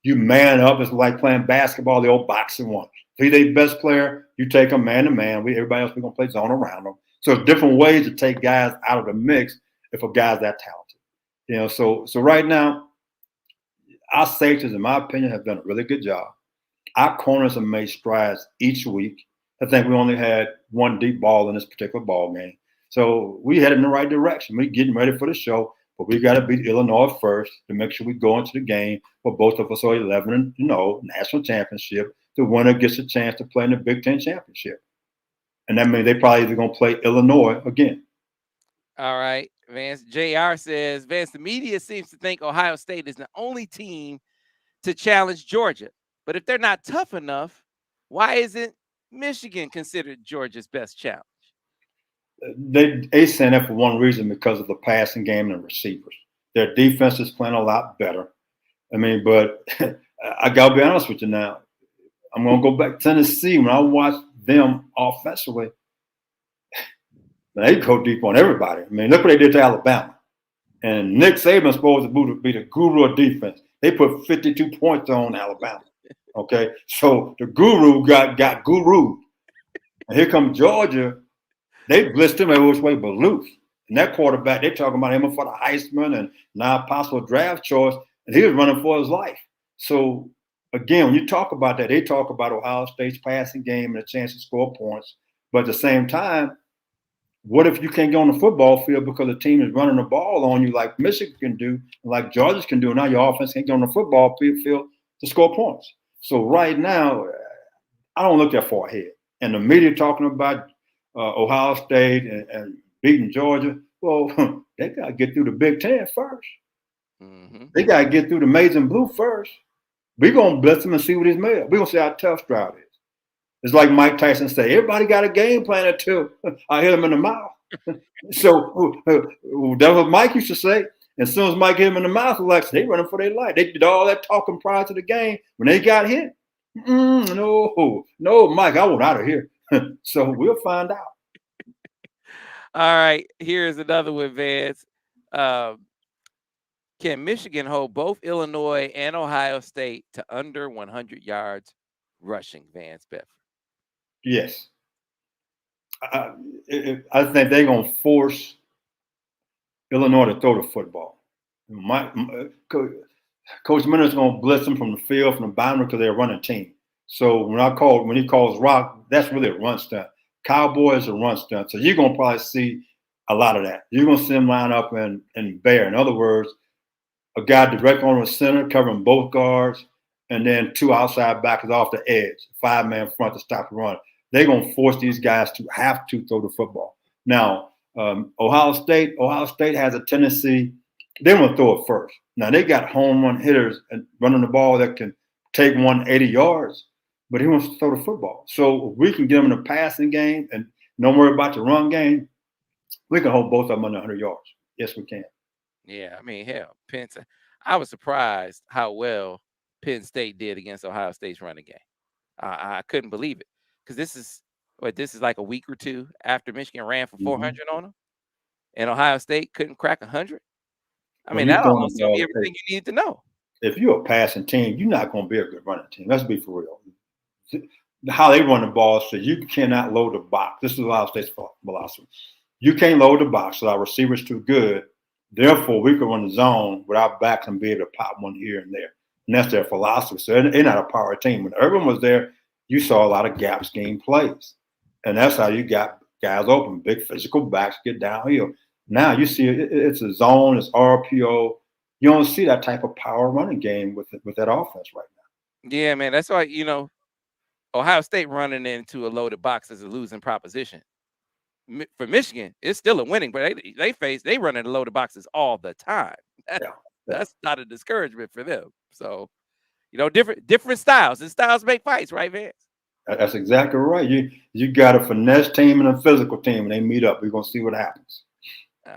You man up. It's like playing basketball, the old boxing one. If he's the best player, you take him man-to-man. Everybody else, we're going to play zone around him. So there's different ways to take guys out of the mix if a guy's that talented. So right now, our safeties, in my opinion, have done a really good job. Our corners have made strides each week. I think we only had one deep ball in this particular ball game. So we headed in the right direction. We're getting ready for the show, but we got to beat Illinois first to make sure we go into the game where both of us are 11-0, national championship. The winner gets a chance to play in the Big Ten championship. And that means they probably either going to play Illinois again.
All right. Vance, JR says, Vance, the media seems to think Ohio State is the only team to challenge Georgia. But if they're not tough enough, why isn't Michigan considered Georgia's best challenge?
They saying that for one reason, because of the passing game and receivers. Their defense is playing a lot better. I mean, but I gotta be honest with you now. I'm gonna go back to Tennessee. When I watch them offensively, they go deep on everybody. I mean, look what they did to Alabama. And Nick Saban's supposed to be the guru of defense. They put 52 points on Alabama. Okay, so the guru got guru. And here comes Georgia. They blitzed him every which way but loose. And that quarterback, they talking about him for the Heisman and now possible draft choice, and he was running for his life. So again, when you talk about that, they talk about Ohio State's passing game and a chance to score points. But at the same time, what if you can't get on the football field because the team is running the ball on you like Michigan can do, like Georgia can do? Now your offense can't get on the football field to score points. So right now, I don't look that far ahead. And the media talking about Ohio State and beating Georgia, well, they got to get through the Big Ten first. Mm-hmm. They got to get through the Maize and Blue first. We're going to blitz them and see what he's made of. We're going to see how tough Stroud is. It's like Mike Tyson said, everybody got a game plan until I hit him in the mouth. So that's what Mike used to say. As soon as Mike hit him in the mouth, they running for their life. They did all that talking prior to the game. When they got hit, no, Mike, I want out of here. So we'll find out.
All right, here's another one, Vance. Can Michigan hold both Illinois and Ohio State to under 100 yards rushing, Vance Bedford?
Yes. I think they're going to force Illinois to throw the football. Coach Miller's going to blitz them from the field, from the boundary, because they're a running team. So when he calls rock, that's really a run stunt. Cowboys are run stunt. So you're going to probably see a lot of that. You're going to see them line up and bear. In other words, a guy direct on the center, covering both guards, and then two outside backers off the edge, 5-man front to stop the run. They're going to force these guys to have to throw the football. Now, Ohio State has a tendency, they want to throw it first. Now, they got home run hitters and running the ball that can take 180 yards, but he wants to throw the football. So if we can get them in the passing game and don't worry about the run game, we can hold both of them under 100 yards. Yes, we can.
Yeah, I mean, hell, I was surprised how well Penn State did against Ohio State's running game. I couldn't believe it, because this is like a week or two after Michigan ran for 400 on them, and Ohio State couldn't crack 100. I mean, that almost told me everything you need to know.
If you're a passing team, you're not going to be a good running team. Let's be for real. How they run the ball, so you cannot load the box. This is Ohio State's philosophy. You can't load the box, so our receiver's too good. Therefore, we can run the zone without backs and be able to pop one here and there. And that's their philosophy. So they're not a power team. When Urban was there, you saw a lot of gap scheme plays. And that's how you got guys open. Big physical backs get downhill. Now you see it's a zone, it's RPO. You don't see that type of power running game with that offense right now.
Yeah, man. That's why, Ohio State running into a loaded box is a losing proposition. For Michigan, it's still a winning, but they run into loaded boxes all the time. That's not a discouragement for them. So, different styles, and styles make fights, right, Vance?
That's exactly right. You got a finesse team and a physical team, and they meet up. We're gonna see what happens.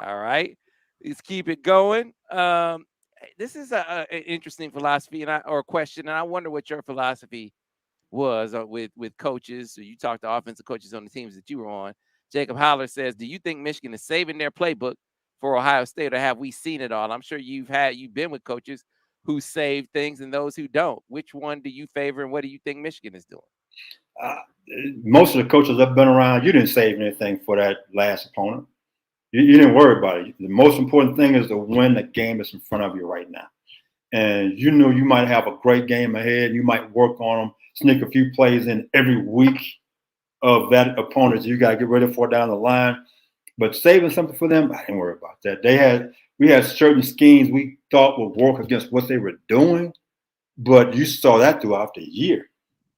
All right, let's keep it going. This is an interesting philosophy or question, and I wonder what your philosophy was with coaches. So you talked to offensive coaches on the teams that you were on. Jacob Holler says, do you think Michigan is saving their playbook for Ohio State, or have we seen it all? I'm sure you've been with coaches who save things and those who don't. Which one do you favor, and what do you think Michigan is doing?
Most of the coaches I've been around, you didn't save anything for that last opponent. You didn't worry about it. The most important thing is to win the game that's in front of you right now. And you might have a great game ahead. You might work on them, sneak a few plays in every week of that opponent you got to get ready for down the line. But saving something for them, I didn't worry about that. We had certain schemes we thought would work against what they were doing, but you saw that throughout the year.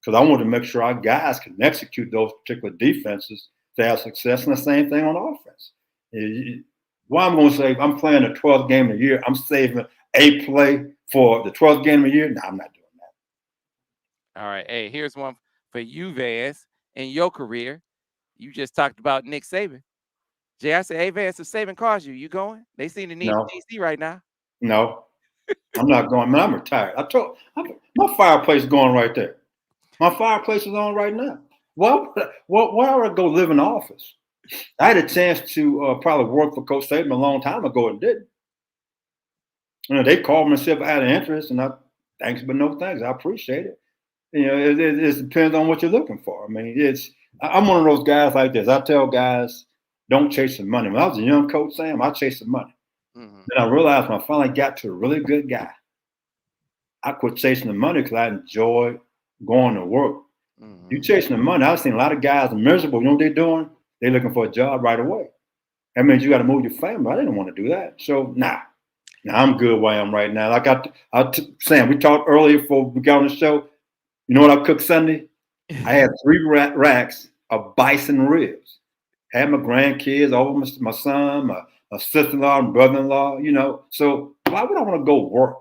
Because I wanted to make sure our guys can execute those particular defenses to have success, and the same thing on offense. Why I'm going to say I'm playing the 12th game of the year, I'm saving a play for the 12th game of the year? No, I'm not doing that.
All right. Hey, here's one for you, Vance. in your career. You just talked about Nick Saban. Jay, I said, hey, Vance, if Saban calls you, you going? They seem to need
No,
DC right now.
no, I'm not going. Man, I'm retired. My fireplace is going right there. My fireplace is on right now. Why would I go live in the office? I had a chance to probably work for Coach Saban a long time ago and didn't. They called me and said if I had an interest, and thanks but no thanks. I appreciate it. It depends on what you're looking for. I mean, I'm one of those guys like this. I tell guys, don't chase the money. When I was a young coach, Sam, I chased the money.
Mm-hmm.
Then I realized when I finally got to a really good guy, I quit chasing the money because I enjoyed going to work.
Mm-hmm.
You chasing the money. I've seen a lot of guys miserable. You know what they're doing? They're looking for a job right away. That means you got to move your family. I didn't want to do that. So, nah, I'm good where I am right now. Sam, we talked earlier before we got on the show. You know what I cooked Sunday? I had 3 racks of bison ribs. Had my grandkids over, my son, my sister-in-law, and brother-in-law. So why would I want to go work?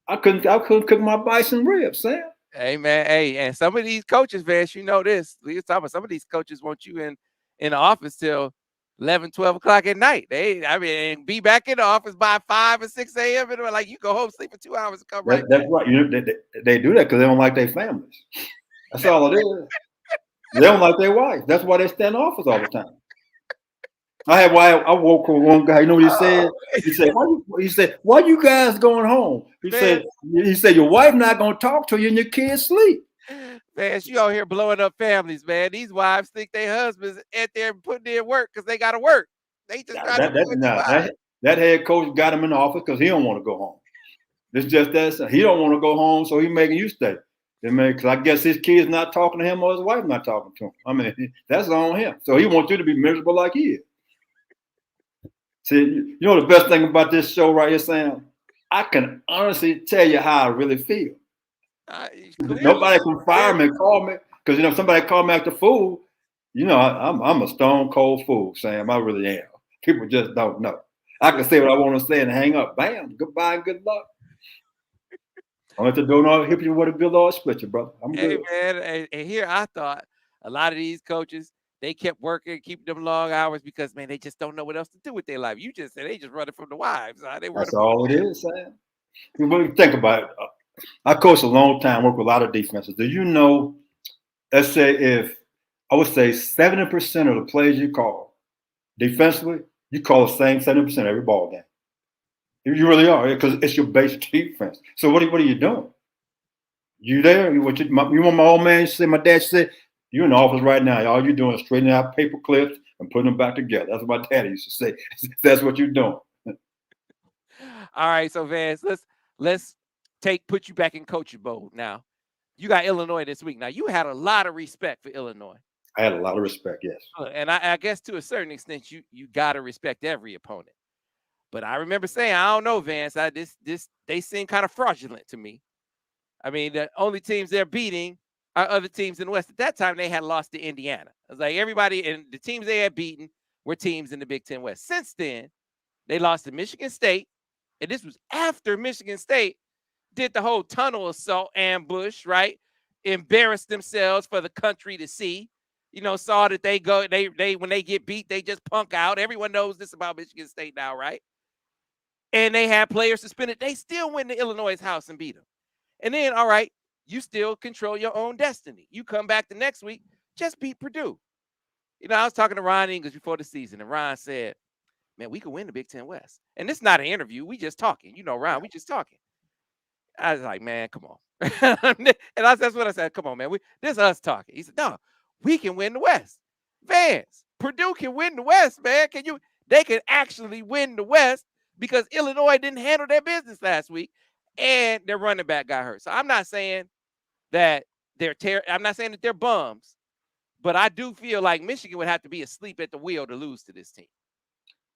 I couldn't cook my bison ribs, Sam.
Hey, man. Hey, and some of these coaches, Vance, you know this. We were talking about some of these coaches want you in the office till 11, 12 o'clock at night. Be back in the office by 5 or 6 a.m. And like, you go home, sleep for 2 hours, and come right back.
That's right. They do that because they don't like their families. That's all it is. They don't like their wife. That's why they stay in the office all the time. I woke up with one guy. You know what he said? He said, why you guys going home? He said, your wife not going to talk to you and your kids sleep.
Man, you out here blowing up families, man. These wives think their husbands at there putting in work because they got to work. They just
that head coach got him in the office because he don't want to go home. It's just that he don't want to go home, so he making you stay. Because I guess his kid's not talking to him or his wife not talking to him. I mean, that's on him. So he wants you to be miserable like he is. See, you know the best thing about this show right here, Sam? I can honestly tell you how I really feel. Nobody can fire me and call me because if somebody call me after fool, I'm a stone cold fool, Sam. I really am. People just don't know. I can say what I want to say and hang up. Bam, goodbye and good luck. I want to do no hit you with a good Lord split you, brother. I'm good.
Man, and here I thought a lot of these coaches, they kept working, keeping them long hours because, man, they just don't know what else to do with their life. You just said they just running from the wives.
That's all it is, Sam. When you think about it, I coached a long time, worked with a lot of defenses. Do you know, let's say if I would say 70% of the plays you call defensively, you call the same 70% every ball game. You really are, because it's your base defense. So what are you doing? You there? You want my old man said, my dad said, you're in the office right now. All you're doing is straightening out paper clips and putting them back together. That's what my daddy used to say. That's what you're doing.
All right, so Vance, let's put you back in coaching mode now. You got Illinois this week. Now, you had a lot of respect for Illinois.
I had a lot of respect, yes.
And I guess to a certain extent, you got to respect every opponent. But I remember saying, I don't know, Vance. They seem kind of fraudulent to me. I mean, the only teams they're beating are other teams in the West. At that time, they had lost to Indiana. It was like everybody, and the teams they had beaten were teams in the Big Ten West. Since then, they lost to Michigan State. And this was after Michigan State did the whole tunnel assault ambush, right? Embarrassed themselves for the country to see. Saw that they when they get beat, they just punk out. Everyone knows this about Michigan State now, right? And they had players suspended. They still went to Illinois' house and beat them. And then, all right, you still control your own destiny. You come back the next week, just beat Purdue. I was talking to Ron English before the season, and Ron said, man, we could win the Big Ten West. And this is not an interview. We just talking. Ron, we just talking. I was like, man, come on. And that's what I said. Come on, man. This is us talking. He said, no, we can win the West. Vance, Purdue can win the West, man. They can actually win the West because Illinois didn't handle their business last week and their running back got hurt. So I'm not saying that I'm not saying that they're bums, but I do feel like Michigan would have to be asleep at the wheel to lose to this team.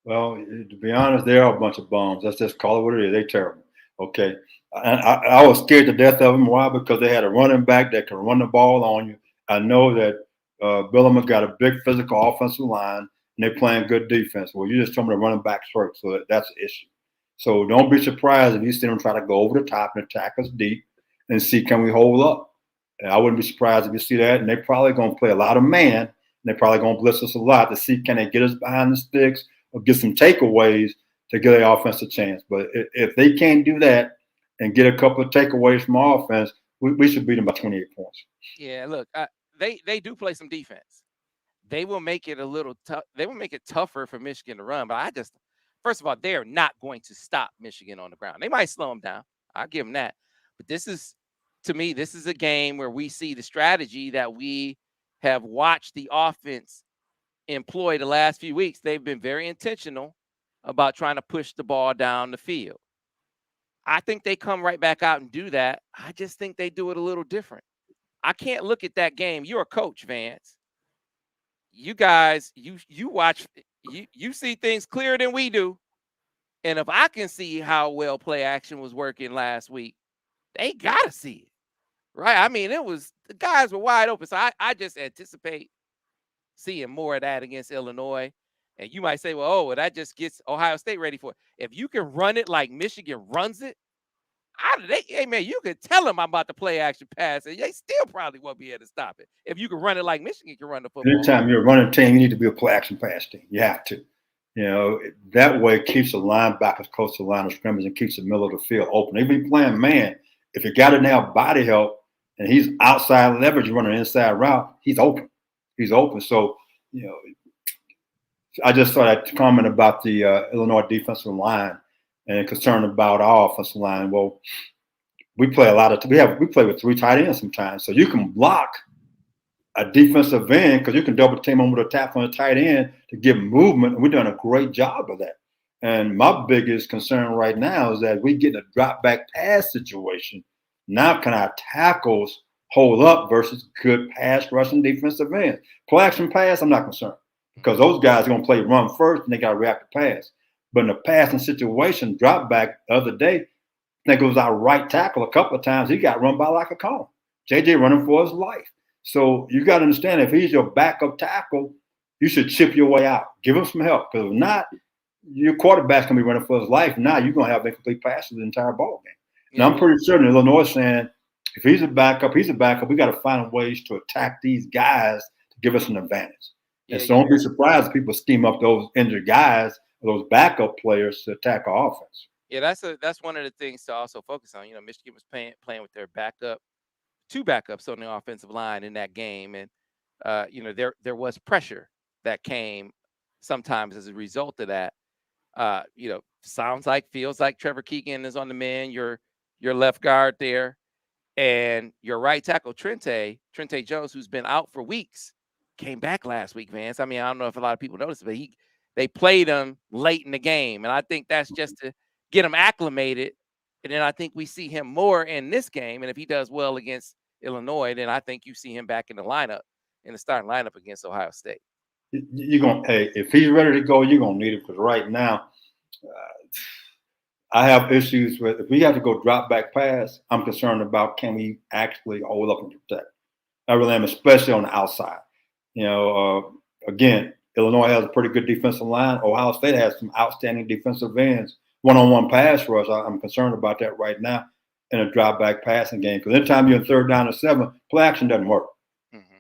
Well, to be honest, they are a bunch of bums. Let's just call it what it is. They're terrible. Okay. I was scared to death of them. Why? Because they had a running back that can run the ball on you. I know that Bielema's got a big physical offensive line, and they're playing good defense. Well, you just told me the running back's hurt, so that's an issue. So don't be surprised if you see them try to go over the top and attack us deep and see can we hold up. And I wouldn't be surprised if you see that. And they're probably going to play a lot of man. And they're probably going to blitz us a lot to see can they get us behind the sticks or get some takeaways to get their offense a chance. But if they can't do that and get a couple of takeaways from our offense, we should beat them by 28 points.
Yeah, look, they do play some defense. They will make it a little tough. They will make it tougher for Michigan to run. But first of all, they are not going to stop Michigan on the ground. They might slow them down. I'll give them that. But to me, this is a game where we see the strategy that we have watched the offense employ the last few weeks. They've been very intentional about trying to push the ball down the field. I think they come right back out and do that. I just think they do it a little different. I can't look at that game. You're a coach, Vance. You guys, you watch, you see things clearer than we do. And if I can see how well play action was working last week, they gotta see it. Right? I mean, the guys were wide open. So I just anticipate seeing more of that against Illinois. And you might say, well, that just gets Ohio State ready for it. If you can run it like Michigan runs it, hey man, you can tell them I'm about to play action pass, and they still probably won't be able to stop it. If you can run it like Michigan can run the football.
Anytime you're a running team, you need to be a play action pass team. You have to. That way it keeps the linebackers close to the line of scrimmage and keeps the middle of the field open. Even if you're playing man, if you got to now body help and he's outside leverage running an inside route, he's open. He's open. So, I just thought I'd comment about the Illinois defensive line and concern about our offensive line. Well, we play we play with 3 tight ends sometimes. So you can block a defensive end because you can double team them with a tackle on a tight end to give movement. And we're doing a great job of that. And my biggest concern right now is that we get a drop back pass situation. Now can our tackles hold up versus good pass rushing defensive ends? Play action pass, I'm not concerned because those guys are going to play run first and they got to react to pass. But in the passing situation, drop back the other day, I think it was our right tackle a couple of times. He got run by like a cone. JJ running for his life. So you got to understand if he's your backup tackle, you should chip your way out. Give him some help because if not, your quarterback's going to be running for his life. Now you're going to have incomplete passes the entire ball game. Yeah. And I'm pretty certain Illinois is saying if he's a backup, he's a backup. We got to find ways to attack these guys to give us an advantage. Yeah, and so don't be surprised if people scheme up those injured guys, those backup players to attack our offense.
Yeah, that's one of the things to also focus on. Michigan was playing with their two backups on the offensive line in that game, and there was pressure that came sometimes as a result of that. Feels like Trevor Keegan is on the man. Your left guard there, and your right tackle Trente Jones, who's been out for weeks, came back last week, Vance. I mean, I don't know if a lot of people noticed, but they played him late in the game, and I think that's just to get him acclimated. And then I think we see him more in this game, and if he does well against Illinois, then I think you see him back in the starting lineup against Ohio State.
If he's ready to go, you're gonna need him because right now, I have issues with if we have to go drop back pass. I'm concerned about can we actually hold up and protect. I really am, especially on the outside. Again, Illinois has a pretty good defensive line. Ohio State has some outstanding defensive ends. One-on-one pass rush. I'm concerned about that right now in a drop back passing game because anytime you're in 3rd down and 7, play action doesn't work.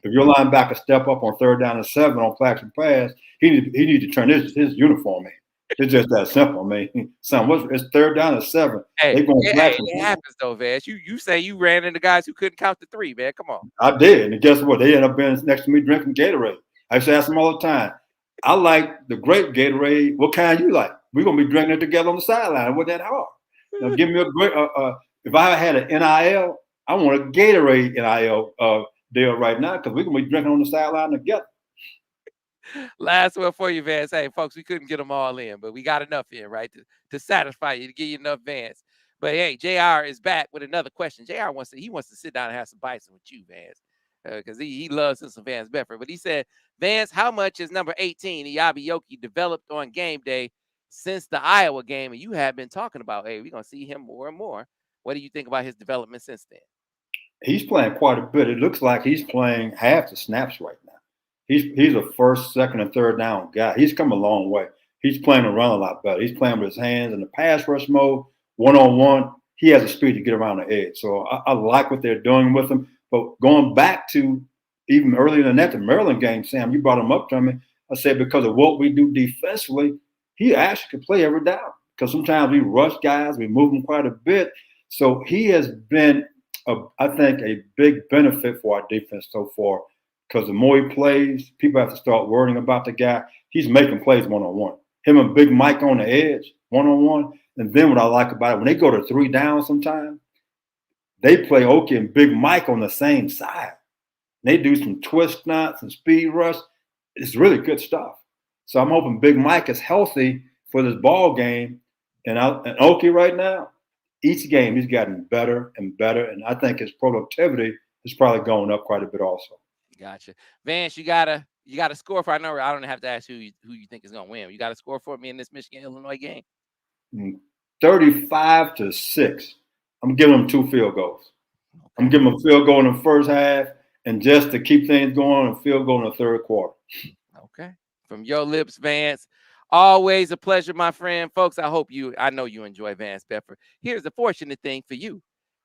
If your linebacker step up on 3rd down and 7 on play action pass, he need to turn his uniform in. It's just that simple. I mean, it's 3rd down and 7.
Hey, it happens though, Vance. You say you ran into guys who couldn't count to 3, man. Come on.
I did, and guess what? They ended up being next to me drinking Gatorade. I used to ask them all the time. I like the grape Gatorade. What kind you like? We're gonna be drinking it together on the sideline. It wasn't that hard. Give me a great. If I had an NIL, I want a Gatorade NIL deal right now because we're gonna be drinking on the sideline together.
Last one for you, Vance. Hey, folks, we couldn't get them all in, but we got enough in, right, to satisfy you, to give you enough, Vance. But hey, JR is back with another question. JR wants to sit down and have some bison with you, Vance, because he loves some Vance Bedford. But he said, Vance, how much is number 18, Iyabi Yoki, developed on game day since the Iowa game? And you have been talking about, hey, we're gonna see him more and more. What do you think about his development since then?
He's playing quite a bit. It looks like he's playing half the snaps right now. He's a 1st, 2nd, and 3rd down guy. He's come a long way. He's playing to run a lot better. He's playing with his hands in the pass rush mode, one-on-one. He has the speed to get around the edge. So I like what they're doing with him. But going back to even earlier than that, the Maryland game, Sam, you brought him up to me. I said because of what we do defensively, he actually could play every down. Because sometimes we rush guys, we move them quite a bit. So he has been, I think, a big benefit for our defense so far. Because the more he plays, people have to start worrying about the guy. He's making plays one-on-one. Him and Big Mike on the edge, one-on-one. And then what I like about it, when they go to 3 down sometimes, they play Oki and Big Mike on the same side. They do some twist knots and speed rush. It's really good stuff. So I'm hoping Big Mike is healthy for this ball game. And Oki right now, each game he's gotten better and better. And I think his productivity is probably going up quite a bit also.
Gotcha. Vance, you gotta score for. I know I don't have to ask who you think is gonna win. You gotta score for me in this Michigan-Illinois game.
35-6. I'm giving them 2 field goals. Okay. I'm giving them a field goal in the first half, and just to keep things going, a field goal in the third quarter.
Okay. From your lips, Vance. Always a pleasure, my friend. Folks, I know you enjoy Vance Bedford. Here's the fortunate thing for you.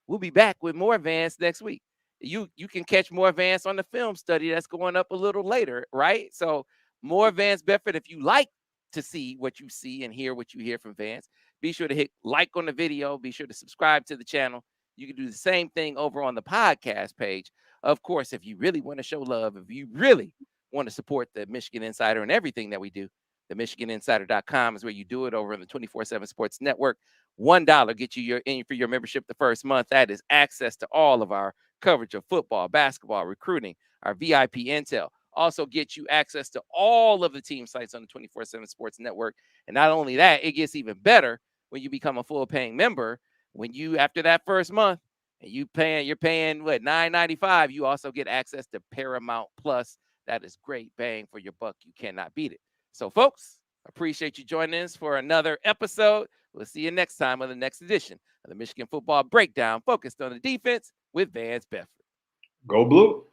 We'll be back with more Vance next week. You can catch more Vance on the film study that's going up a little later, right? So more Vance Bedford. If you like to see what you see and hear what you hear from Vance, be sure to hit like on the video. Be sure to subscribe to the channel. You can do the same thing over on the podcast page. Of course, if you really want to show love, if you really want to support the Michigan Insider and everything that we do, the MichiganInsider.com is where you do it over on the 24/7 Sports Network. $1 gets you in for your membership the first month. That is access to all of our coverage of football, basketball, recruiting, our VIP intel. Also gets you access to all of the team sites on the 24/7 Sports Network. And not only that, it gets even better when you become a full paying member. When you, after that first month, and you're paying what, $9.95, you also get access to Paramount Plus. That is great bang for your buck. You cannot beat it. So, folks, appreciate you joining us for another episode. We'll see you next time on the next edition of the Michigan Football Breakdown, focused on the defense with Vance Bedford.
Go Blue.